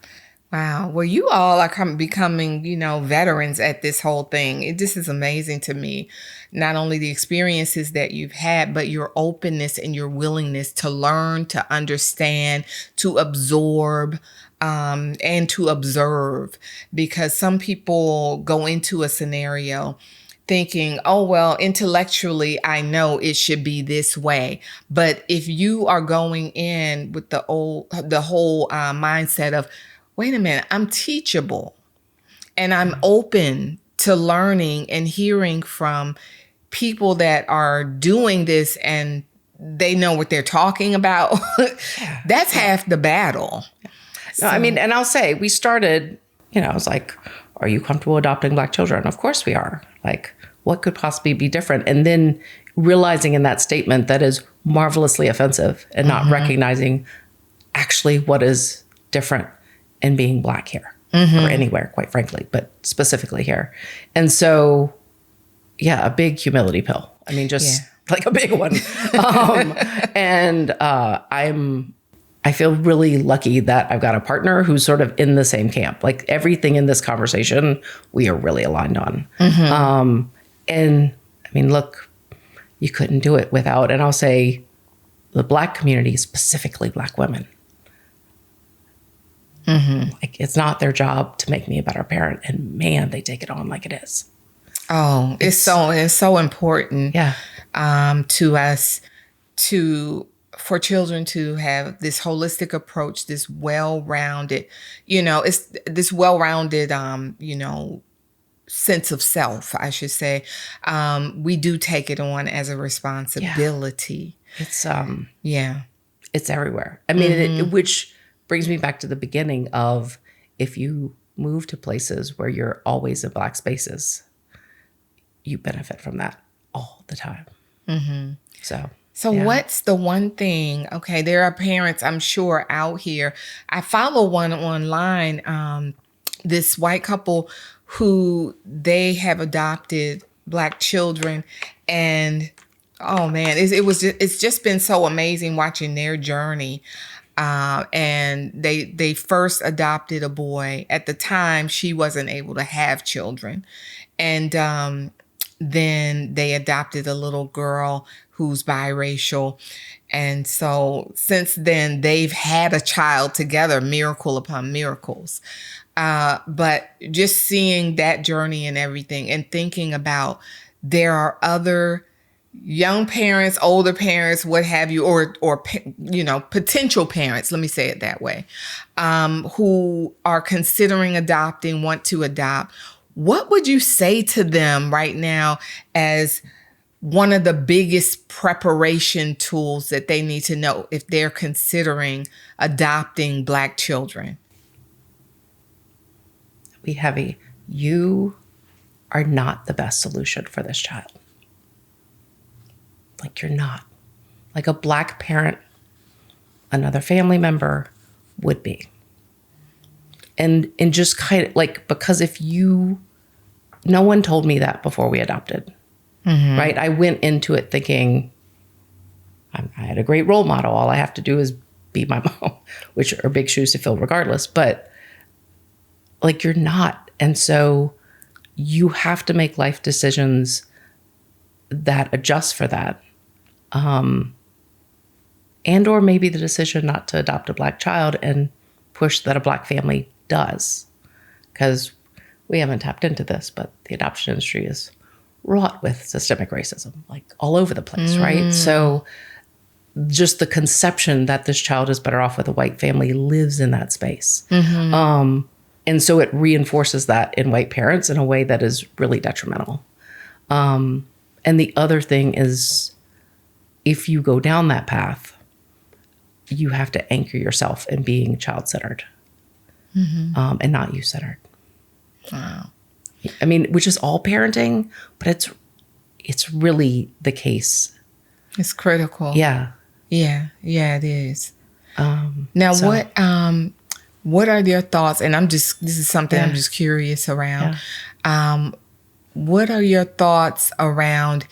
Wow. Well, you all are becoming, veterans at this whole thing. This is amazing to me. Not only the experiences that you've had, but your openness and your willingness to learn, to understand, to absorb, and to observe. Because some people go into a scenario thinking, oh, well, intellectually, I know it should be this way. But if you are going in with the whole mindset of, wait a minute, I'm teachable and I'm open to learning and hearing from people that are doing this and they know what they're talking about. That's half the battle. No, I mean, and I'll say we started, I was like, are you comfortable adopting Black children? Of course we are. Like, what could possibly be different? And then realizing in that statement that is marvelously offensive and not recognizing actually what is different in being Black here or anywhere, quite frankly, but specifically here. And so, yeah, a big humility pill. I mean, just like a big one. I feel really lucky that I've got a partner who's sort of in the same camp. Like everything in this conversation, we are really aligned on. And I mean, look, you couldn't do it without, and I'll say the Black community, specifically Black women. Like it's not their job to make me a better parent. And man, they take it on like it is. Oh, it's so important to us for children to have this holistic approach, this well-rounded, it's this well-rounded, sense of self, I should say. We do take it on as a responsibility. It's everywhere. I mean, which brings me back to the beginning of, if you move to places where you're always in Black spaces, you benefit from that all the time. So yeah. What's the one thing? Okay, there are parents, I'm sure, out here. I follow one online, this white couple who they have adopted Black children, and oh man, it's just been so amazing watching their journey. And they first adopted a boy. At the time, she wasn't able to have children, and then they adopted a little girl who's biracial. And so since then, they've had a child together, miracle upon miracles. But just seeing that journey and everything, and thinking about there are other young parents, older parents, what have you, or potential parents, let me say it that way, who are considering adopting, want to adopt. What would you say to them right now as one of the biggest preparation tools that they need to know if they're considering adopting Black children? You are not the best solution for this child. Like, you're not. Like, a Black parent, another family member would be. And just kind of like, because no one told me that before we adopted, right? I went into it thinking I had a great role model. All I have to do is be my mom, which are big shoes to fill regardless. But like, you're not. And so you have to make life decisions that adjust for that. And or maybe the decision not to adopt a Black child and push that a Black family does. Because we haven't tapped into this, but the adoption industry is wrought with systemic racism, like all over the place, right? So just the conception that this child is better off with a white family lives in that space. And so it reinforces that in white parents in a way that is really detrimental. And the other thing is, if you go down that path, you have to anchor yourself in being child-centered and not you-centered. Wow. I mean, which is all parenting, but it's really the case. It's critical. Yeah. Yeah, it is. What are your thoughts? And this is something I'm just curious around. Yeah. What are your thoughts around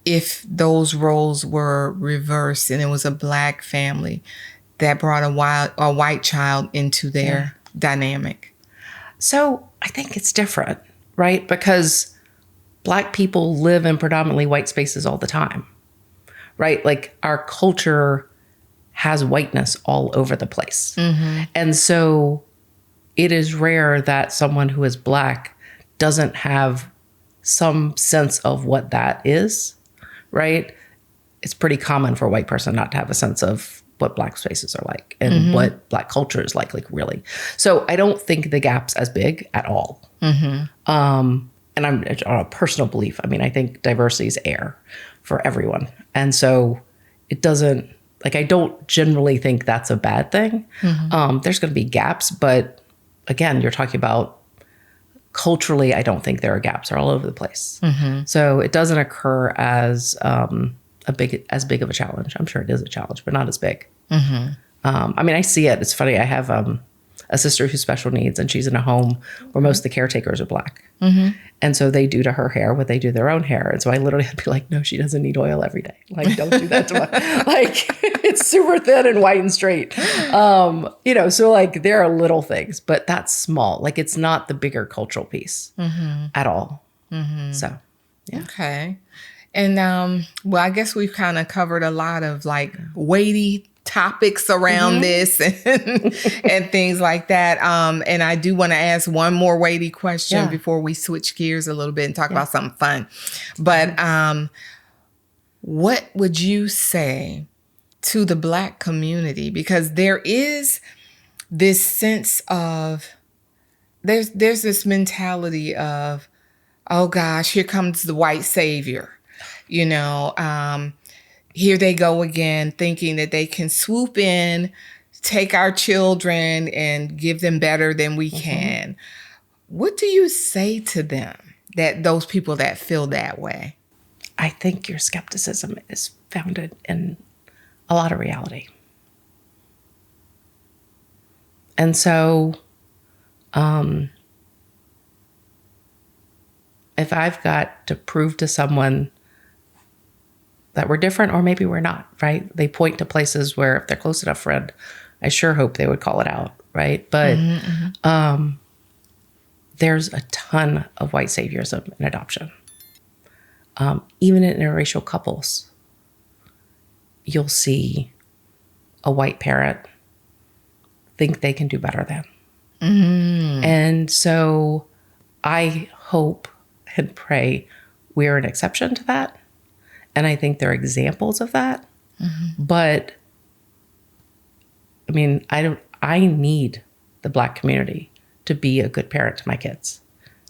if those roles were reversed and it was a Black family that brought a white child into their dynamic? So I think it's different, right? Because Black people live in predominantly white spaces all the time, right? Like, our culture has whiteness all over the place. And so it is rare that someone who is Black doesn't have some sense of what that is, right? It's pretty common for a white person not to have a sense of what Black spaces are like and what Black culture is like really. So I don't think the gap's as big at all. And I'm on a personal belief. I mean, I think diversity is air for everyone. And so it doesn't, like, I don't generally think that's a bad thing. There's going to be gaps, but again, you're talking about culturally, I don't think there are gaps. They're all over the place. So it doesn't occur as big of a challenge. I'm sure it is a challenge, but not as big. I mean, I see it. It's funny. I have a sister who's special needs, and she's in a home where most of the caretakers are Black. And so they do to her hair what they do their own hair. And so I literally had to be like, no, she doesn't need oil every day. Like, don't do that to her. Like, it's super thin and white and straight. So like, there are little things, but that's small. Like, it's not the bigger cultural piece at all. So, yeah. Okay. And, well, I guess we've kind of covered a lot of like weighty topics around this and things like that. And I do want to ask one more weighty question before we switch gears a little bit and talk about something fun. But what would you say to the Black community? Because there is this sense of, there's this mentality of, oh gosh, here comes the white savior. Here they go again, thinking that they can swoop in, take our children and give them better than we can. What do you say to them, that those people that feel that way? I think your skepticism is founded in a lot of reality. And so, if I've got to prove to someone that we're different, or maybe we're not, right? They point to places where if they're close enough friend, I sure hope they would call it out, right? But there's a ton of white saviorism in adoption. Even in interracial couples, you'll see a white parent think they can do better than. And so I hope and pray we're an exception to that. And I think there are examples of that. But I mean, I need the Black community to be a good parent to my kids.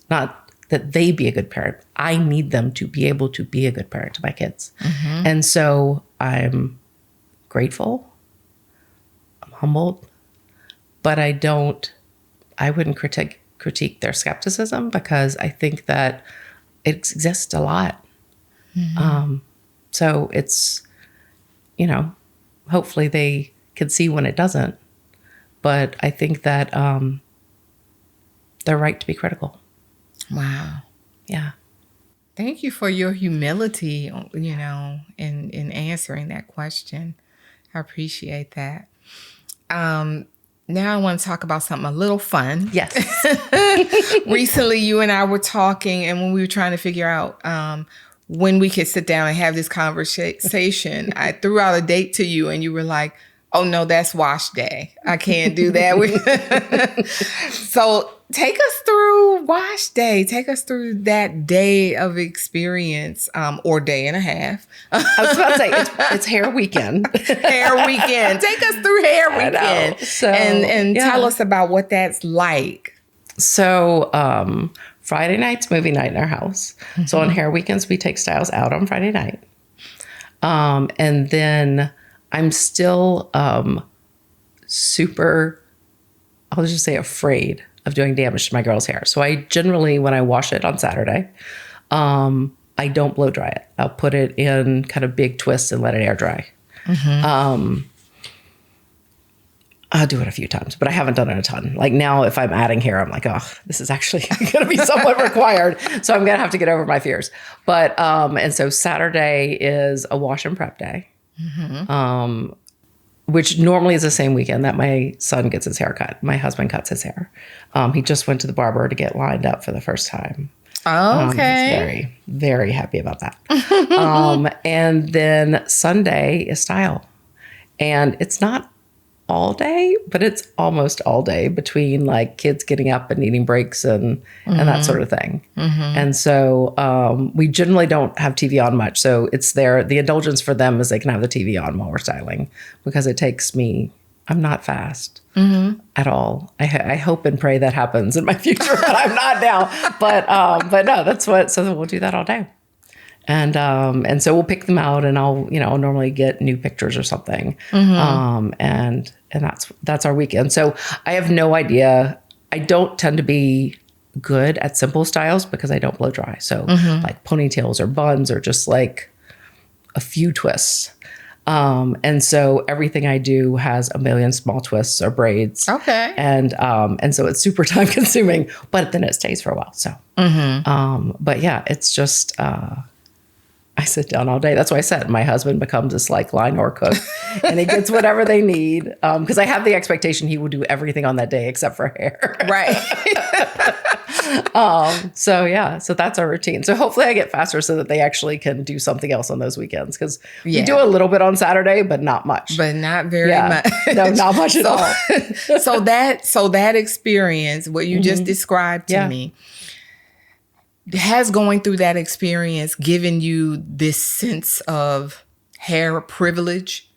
Not that they be a good parent. I need them to be able to be a good parent to my kids. And so I'm grateful. I'm humbled. But I wouldn't critique their skepticism, because I think that it exists a lot. So it's, hopefully they can see when it doesn't. But I think that they're right to be critical. Wow. Yeah. Thank you for your humility, in answering that question. I appreciate that. Now I want to talk about something a little fun. Yes. Recently, you and I were talking, and when we were trying to figure out when we could sit down and have this conversation, I threw out a date to you, and you were like, "Oh no, that's wash day. I can't do that." So take us through wash day. Take us through that day of experience, or day and a half. I was about to say it's hair weekend. Hair weekend. Take us through hair weekend. So, and tell us about what that's like. So Friday night's movie night in our house. So on hair weekends, we take Styles out on Friday night. And then I'm still super, I'll just say, afraid of doing damage to my girl's hair. So I generally, when I wash it on Saturday, I don't blow dry it. I'll put it in kind of big twists and let it air dry. I'll do it a few times, but I haven't done it a ton. Like now, if I'm adding hair, I'm like, oh, this is actually going to be somewhat required. So I'm going to have to get over my fears. But, and so Saturday is a wash and prep day. Which normally is the same weekend that my son gets his hair cut. My husband cuts his hair. He just went to the barber to get lined up for the first time. Okay. He's very, very happy about that. And then Sunday is style. And it's not all day, but it's almost all day between like kids getting up and needing breaks and that sort of thing. And so we generally don't have TV on much. So it's there. The indulgence for them is they can have the TV on while we're styling, because it takes me, I'm not fast at all. I hope and pray that happens in my future, but I'm not now. But no, that's so we'll do that all day. And so we'll pick them out, and I'll normally get new pictures or something. And that's our weekend. So I have no idea. I don't tend to be good at simple styles because I don't blow dry. So like ponytails or buns or just like a few twists. And so everything I do has a million small twists or braids. Okay. And so it's super time consuming, but then it stays for a while. So, but yeah, it's just, I sit down all day. That's why I said my husband becomes this like line or cook, and he gets whatever they need. Because I have the expectation he will do everything on that day except for hair. Right. So that's our routine. So hopefully I get faster so that they actually can do something else on those weekends. Because we do a little bit on Saturday, but not much. But not very much. No, not much at all. So that experience, what you just described to me, has going through that experience given you this sense of hair privilege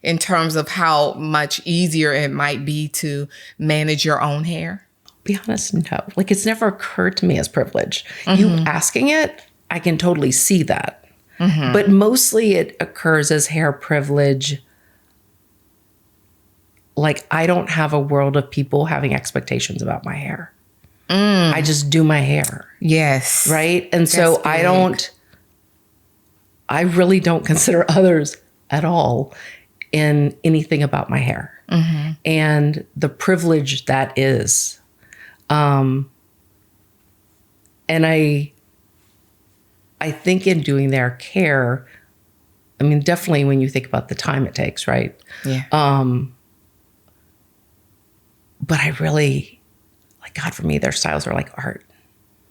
in terms of how much easier it might be to manage your own hair? Be honest, no. Like it's never occurred to me as privilege. You asking it, I can totally see that. But mostly it occurs as hair privilege like, I don't have a world of people having expectations about my hair. I just do my hair. Yes. Right. And so I really don't consider others at all in anything about my hair and the privilege that is. And I think in doing their care, I mean, definitely when you think about the time it takes, right? Yeah. But I really, like, God, for me, their styles are like art.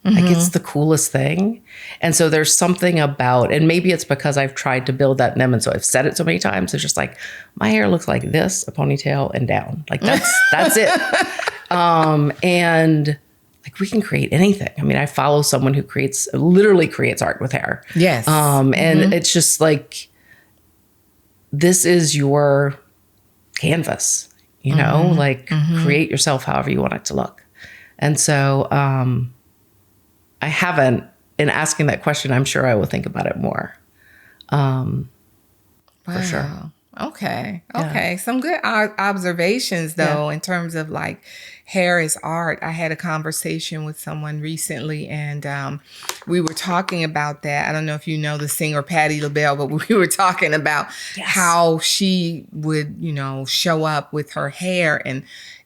Like, it's the coolest thing. And so there's something about, and maybe it's because I've tried to build that in them. And so I've said it so many times. It's just like, my hair looks like this, a ponytail and down. Like, that's it. And like, we can create anything. I mean, I follow someone who literally creates art with hair. Yes. And it's just like, this is your canvas, you know, like create yourself however you want it to look. And so, I haven't, in asking that question, I'm sure I will think about it more. For sure. Okay. Yeah. Okay. Some good observations, though, in terms of like hair is art. I had a conversation with someone recently, and we were talking about that. I don't know if you know the singer Patti LaBelle, but we were talking about how she would, you know, show up with her hair, and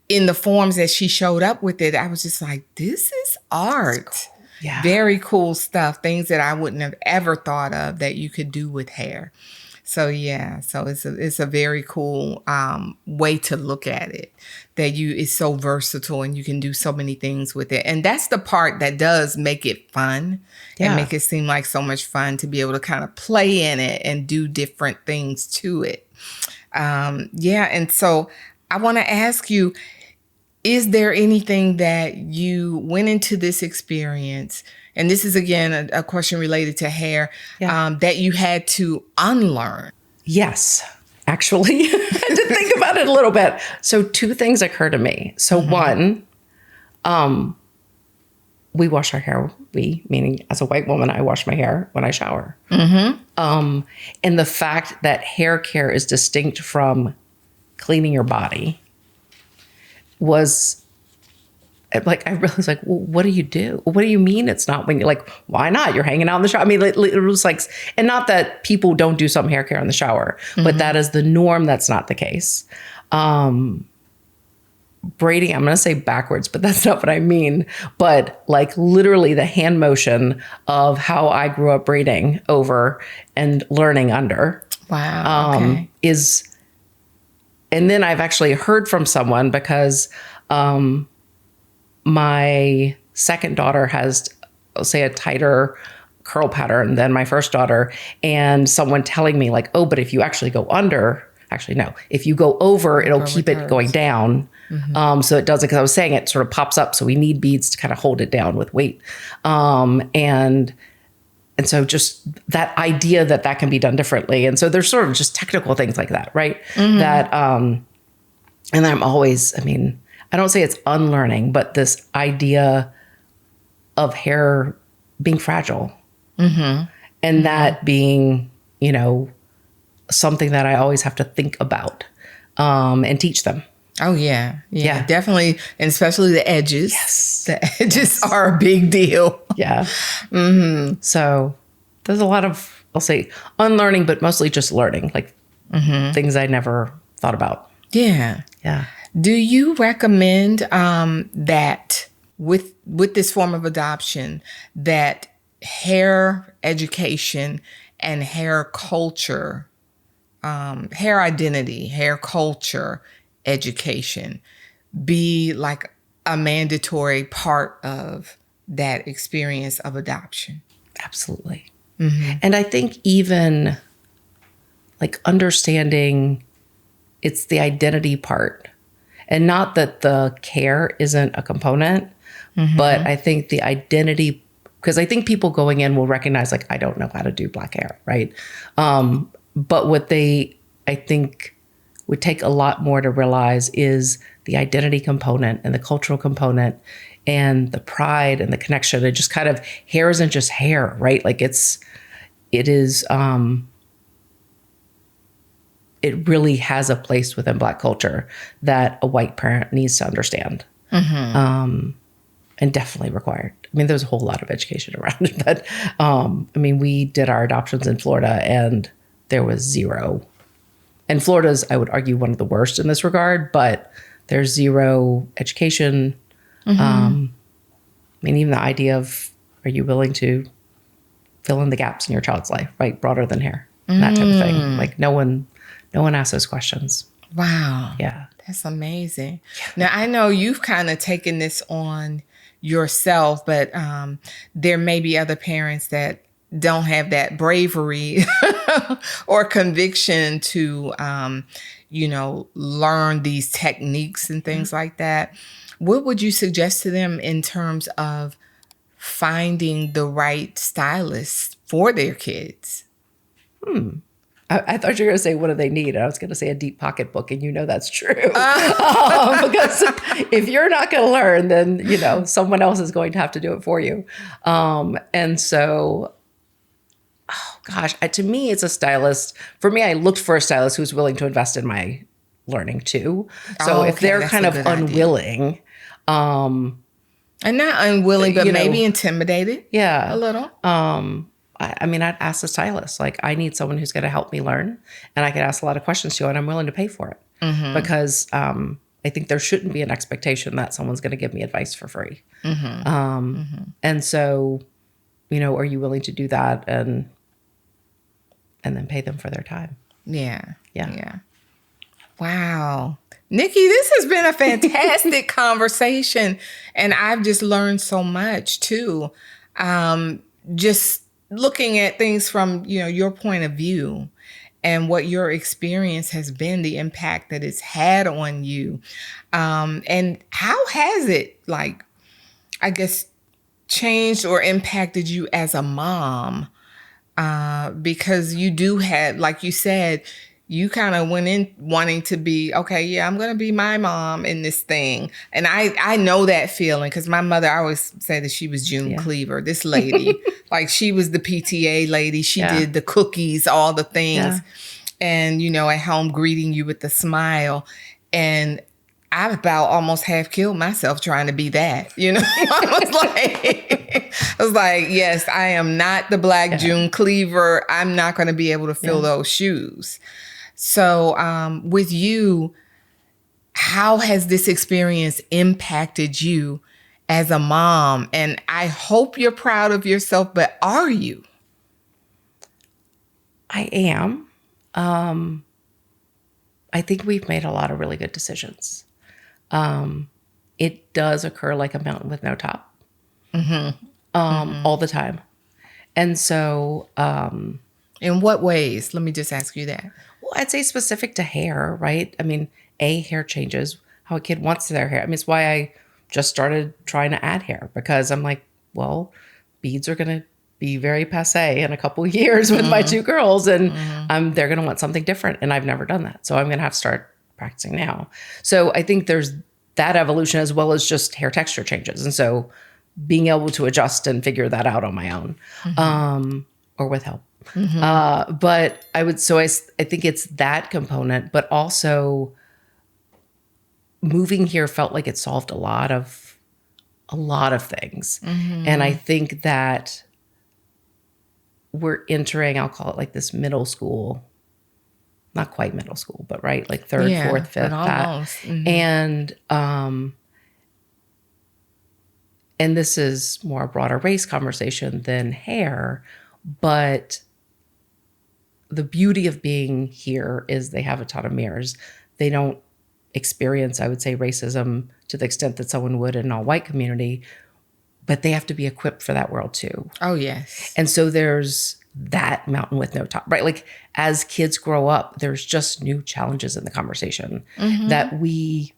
in the forms that she showed up with it, I was just like, this is art. Yeah. Very cool stuff. Things that I wouldn't have ever thought of that you could do with hair. So so it's a very cool way to look at it. That it's so versatile and you can do so many things with it. And that's the part that does make it fun and make it seem like so much fun to be able to kind of play in it and do different things to it. And so I want to ask you, is there anything that you went into this experience, and this is, again, a question related to hair, that you had to unlearn? Yes, actually. I had to think about it a little bit. So 2 things occur to me. So one, we wash our hair. Meaning as a white woman, I wash my hair when I shower. And the fact that hair care is distinct from cleaning your body was like, I realized, like, well, what do you do? What do you mean it's not when you're like, why not? You're hanging out in the shower. I mean, it was like, and not that people don't do some hair care in the shower, but that is the norm. That's not the case. Braiding, I'm going to say backwards, but that's not what I mean. But like literally the hand motion of how I grew up braiding over and learning under. Wow. Is, and then I've actually heard from someone because my second daughter has, I'll say, a tighter curl pattern than my first daughter. And someone telling me like, oh, but if you actually go under, actually, no, if you go over, it'll keep it going down. So it doesn't, because I was saying it sort of pops up. So we need beads to kind of hold it down with weight. And so just that idea that can be done differently. And so there's sort of just technical things like that, right? That, and I'm always, I mean, I don't say it's unlearning, but this idea of hair being fragile and that being, you know, something that I always have to think about and teach them. Oh, yeah. Definitely. And especially the edges. Yes. The edges are a big deal. Yeah. So there's a lot of, I'll say, unlearning, but mostly just learning, like things I never thought about. Yeah. Yeah. Do you recommend that with this form of adoption, that hair education and hair culture, hair identity, hair culture education be like a mandatory part of that experience of adoption? Absolutely. And I think even like understanding it's the identity part, and not that the care isn't a component, but I think the identity, because I think people going in will recognize like, I don't know how to do black hair, right? But what they, I think, would take a lot more to realize is the identity component and the cultural component and the pride and the connection. It just kind of, hair isn't just hair, right? Like it is, it really has a place within Black culture that a white parent needs to understand. And definitely required. I mean, there's a whole lot of education around it, but I mean, we did our adoptions in Florida and there was zero. And Florida's, I would argue, one of the worst in this regard, but there's zero education. I mean, even the idea of, are you willing to fill in the gaps in your child's life, right? Broader than hair, that type of thing. Like no one asks those questions. Wow. Yeah. That's amazing. Now, I know you've kind of taken this on yourself, but there may be other parents that don't have that bravery or conviction to, learn these techniques and things like that. What would you suggest to them in terms of finding the right stylist for their kids? I thought you were going to say, what do they need? I was going to say a deep pocketbook, and that's true. Because if you're not going to learn, then, someone else is going to have to do it for you. And so, oh gosh, to me, it's a stylist. For me, I looked for a stylist who's willing to invest in my learning too. So if they're kind of unwilling, and not unwilling, but maybe intimidated. Yeah. A little. I mean, I'd ask the stylist, like, I need someone who's going to help me learn, and I could ask a lot of questions to, and I'm willing to pay for it because I think there shouldn't be an expectation that someone's going to give me advice for free. And so, are you willing to do that and then pay them for their time? Yeah. Yeah. Wow. Niki, this has been a fantastic conversation, and I've just learned so much too. Just looking at things from, your point of view and what your experience has been, the impact that it's had on you. And how has it, changed or impacted you as a mom? Because you do have, like you said, you kind of went in wanting to be, okay, yeah, I'm going to be my mom in this thing. And I know that feeling because my mother, I always say that she was June Cleaver, this lady. Like she was the PTA lady. She did the cookies, all the things. And, at home greeting you with a smile. And I about almost half killed myself trying to be that, I was like, yes, I am not the Black June Cleaver. I'm not going to be able to fill those shoes. So with you, how has this experience impacted you as a mom? And I hope you're proud of yourself, but are you? I am. I think we've made a lot of really good decisions. It does occur like a mountain with no top all the time. And so... in what ways? Let me just ask you that. Well, I'd say specific to hair, right? I mean, hair changes, how a kid wants their hair. I mean, it's why I just started trying to add hair because I'm like, well, beads are going to be very passé in a couple of years with my two girls and they're going to want something different. And I've never done that. So I'm going to have to start practicing now. So I think there's that evolution as well as just hair texture changes. And so being able to adjust and figure that out on my own or with help. But I think it's that component, but also moving here felt like it solved a lot of things. And I think that we're entering, I'll call it like this middle school, not quite middle school, but right, like third, fourth, fifth, that. And this is more a broader race conversation than hair, but the beauty of being here is they have a ton of mirrors. They don't experience, I would say, racism to the extent that someone would in an all-white community, but they have to be equipped for that world too. Oh, yes. And so there's that mountain with no top, right? Like as kids grow up, there's just new challenges in the conversation that we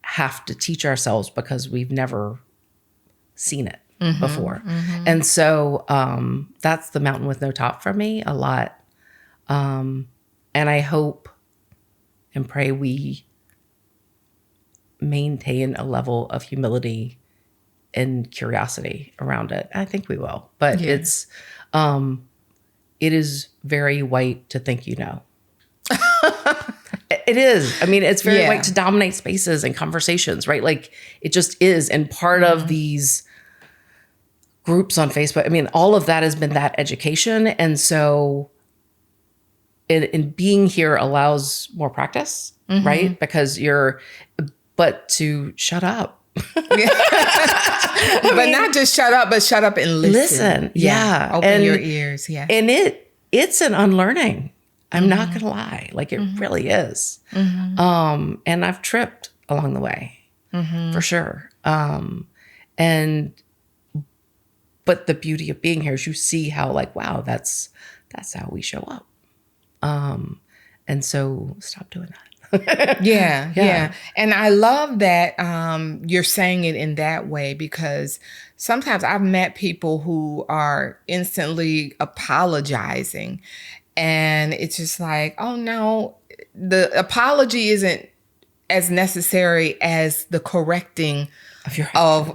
have to teach ourselves because we've never seen it before. And so that's the mountain with no top for me a lot. And I hope and pray we maintain a level of humility and curiosity around it. I think we will, but it is very white to think It is. I mean, it's very Yeah. white to dominate spaces and conversations, right? Like it just is. And part of these groups on Facebook, I mean, all of that has been that education. And so in being here allows more practice, right? Because but to shut up. But not just shut up, but shut up and listen. Yeah. Open your ears. Yeah. And it's an unlearning. I'm not going to lie. Like it really is. And I've tripped along the way for sure. But the beauty of being here is you see how like, wow, that's how we show up. And so stop doing that. Yeah. And I love that you're saying it in that way, because sometimes I've met people who are instantly apologizing, and it's just like, oh no, the apology isn't as necessary as the correcting of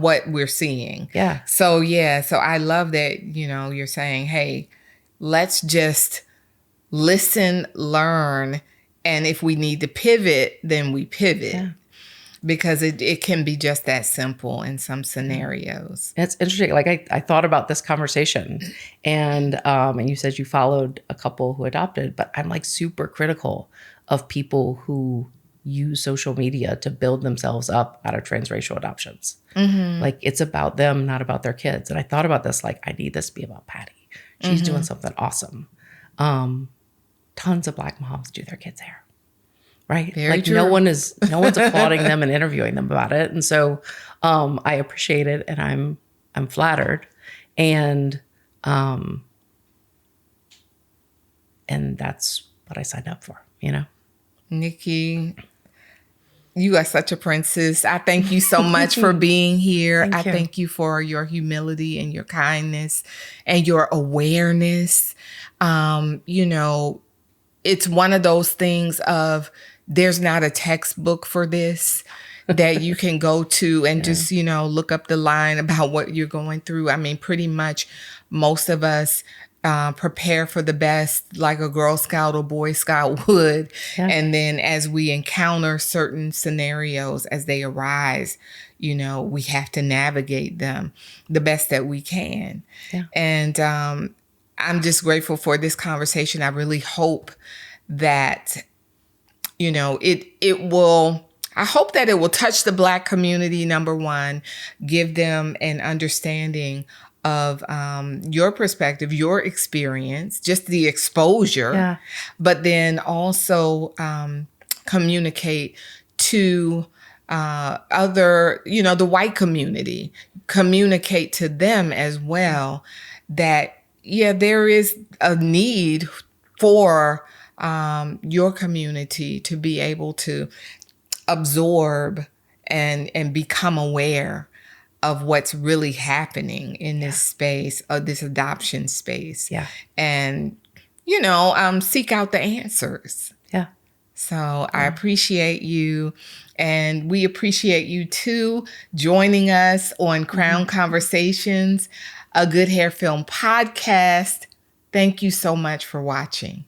what we're seeing. Yeah. So I love that, you're saying, hey, let's just listen, learn, and if we need to pivot, then we pivot. Yeah. Because it can be just that simple in some scenarios. It's interesting. Like I thought about this conversation, and you said you followed a couple who adopted, but I'm like super critical of people who use social media to build themselves up out of transracial adoptions. Like it's about them, not about their kids. And I thought about this, like I need this to be about Patty. She's doing something awesome. Tons of Black moms do their kids' hair. Right. Very like true. no one's applauding them and interviewing them about it. And so I appreciate it, and I'm flattered. And that's what I signed up for, Niki, you are such a princess. I thank you so much for being here. Thank you. Thank you for your humility and your kindness and your awareness. It's one of those things of, there's not a textbook for this that you can go to and just, look up the line about what you're going through. I mean, pretty much most of us prepare for the best like a Girl Scout or Boy Scout would. Yeah. And then as we encounter certain scenarios as they arise, we have to navigate them the best that we can. Yeah. And I'm just grateful for this conversation. I really hope that I hope that it will touch the Black community, number one, give them an understanding of your perspective, your experience, just the exposure, but then also communicate to other, the white community, communicate to them as well that, there is a need for your community to be able to absorb and become aware of what's really happening in this space, this adoption space. Yeah. And, seek out the answers. Yeah. So I appreciate you, and we appreciate you too, joining us on Crown Conversations, a Good Hair Film podcast. Thank you so much for watching.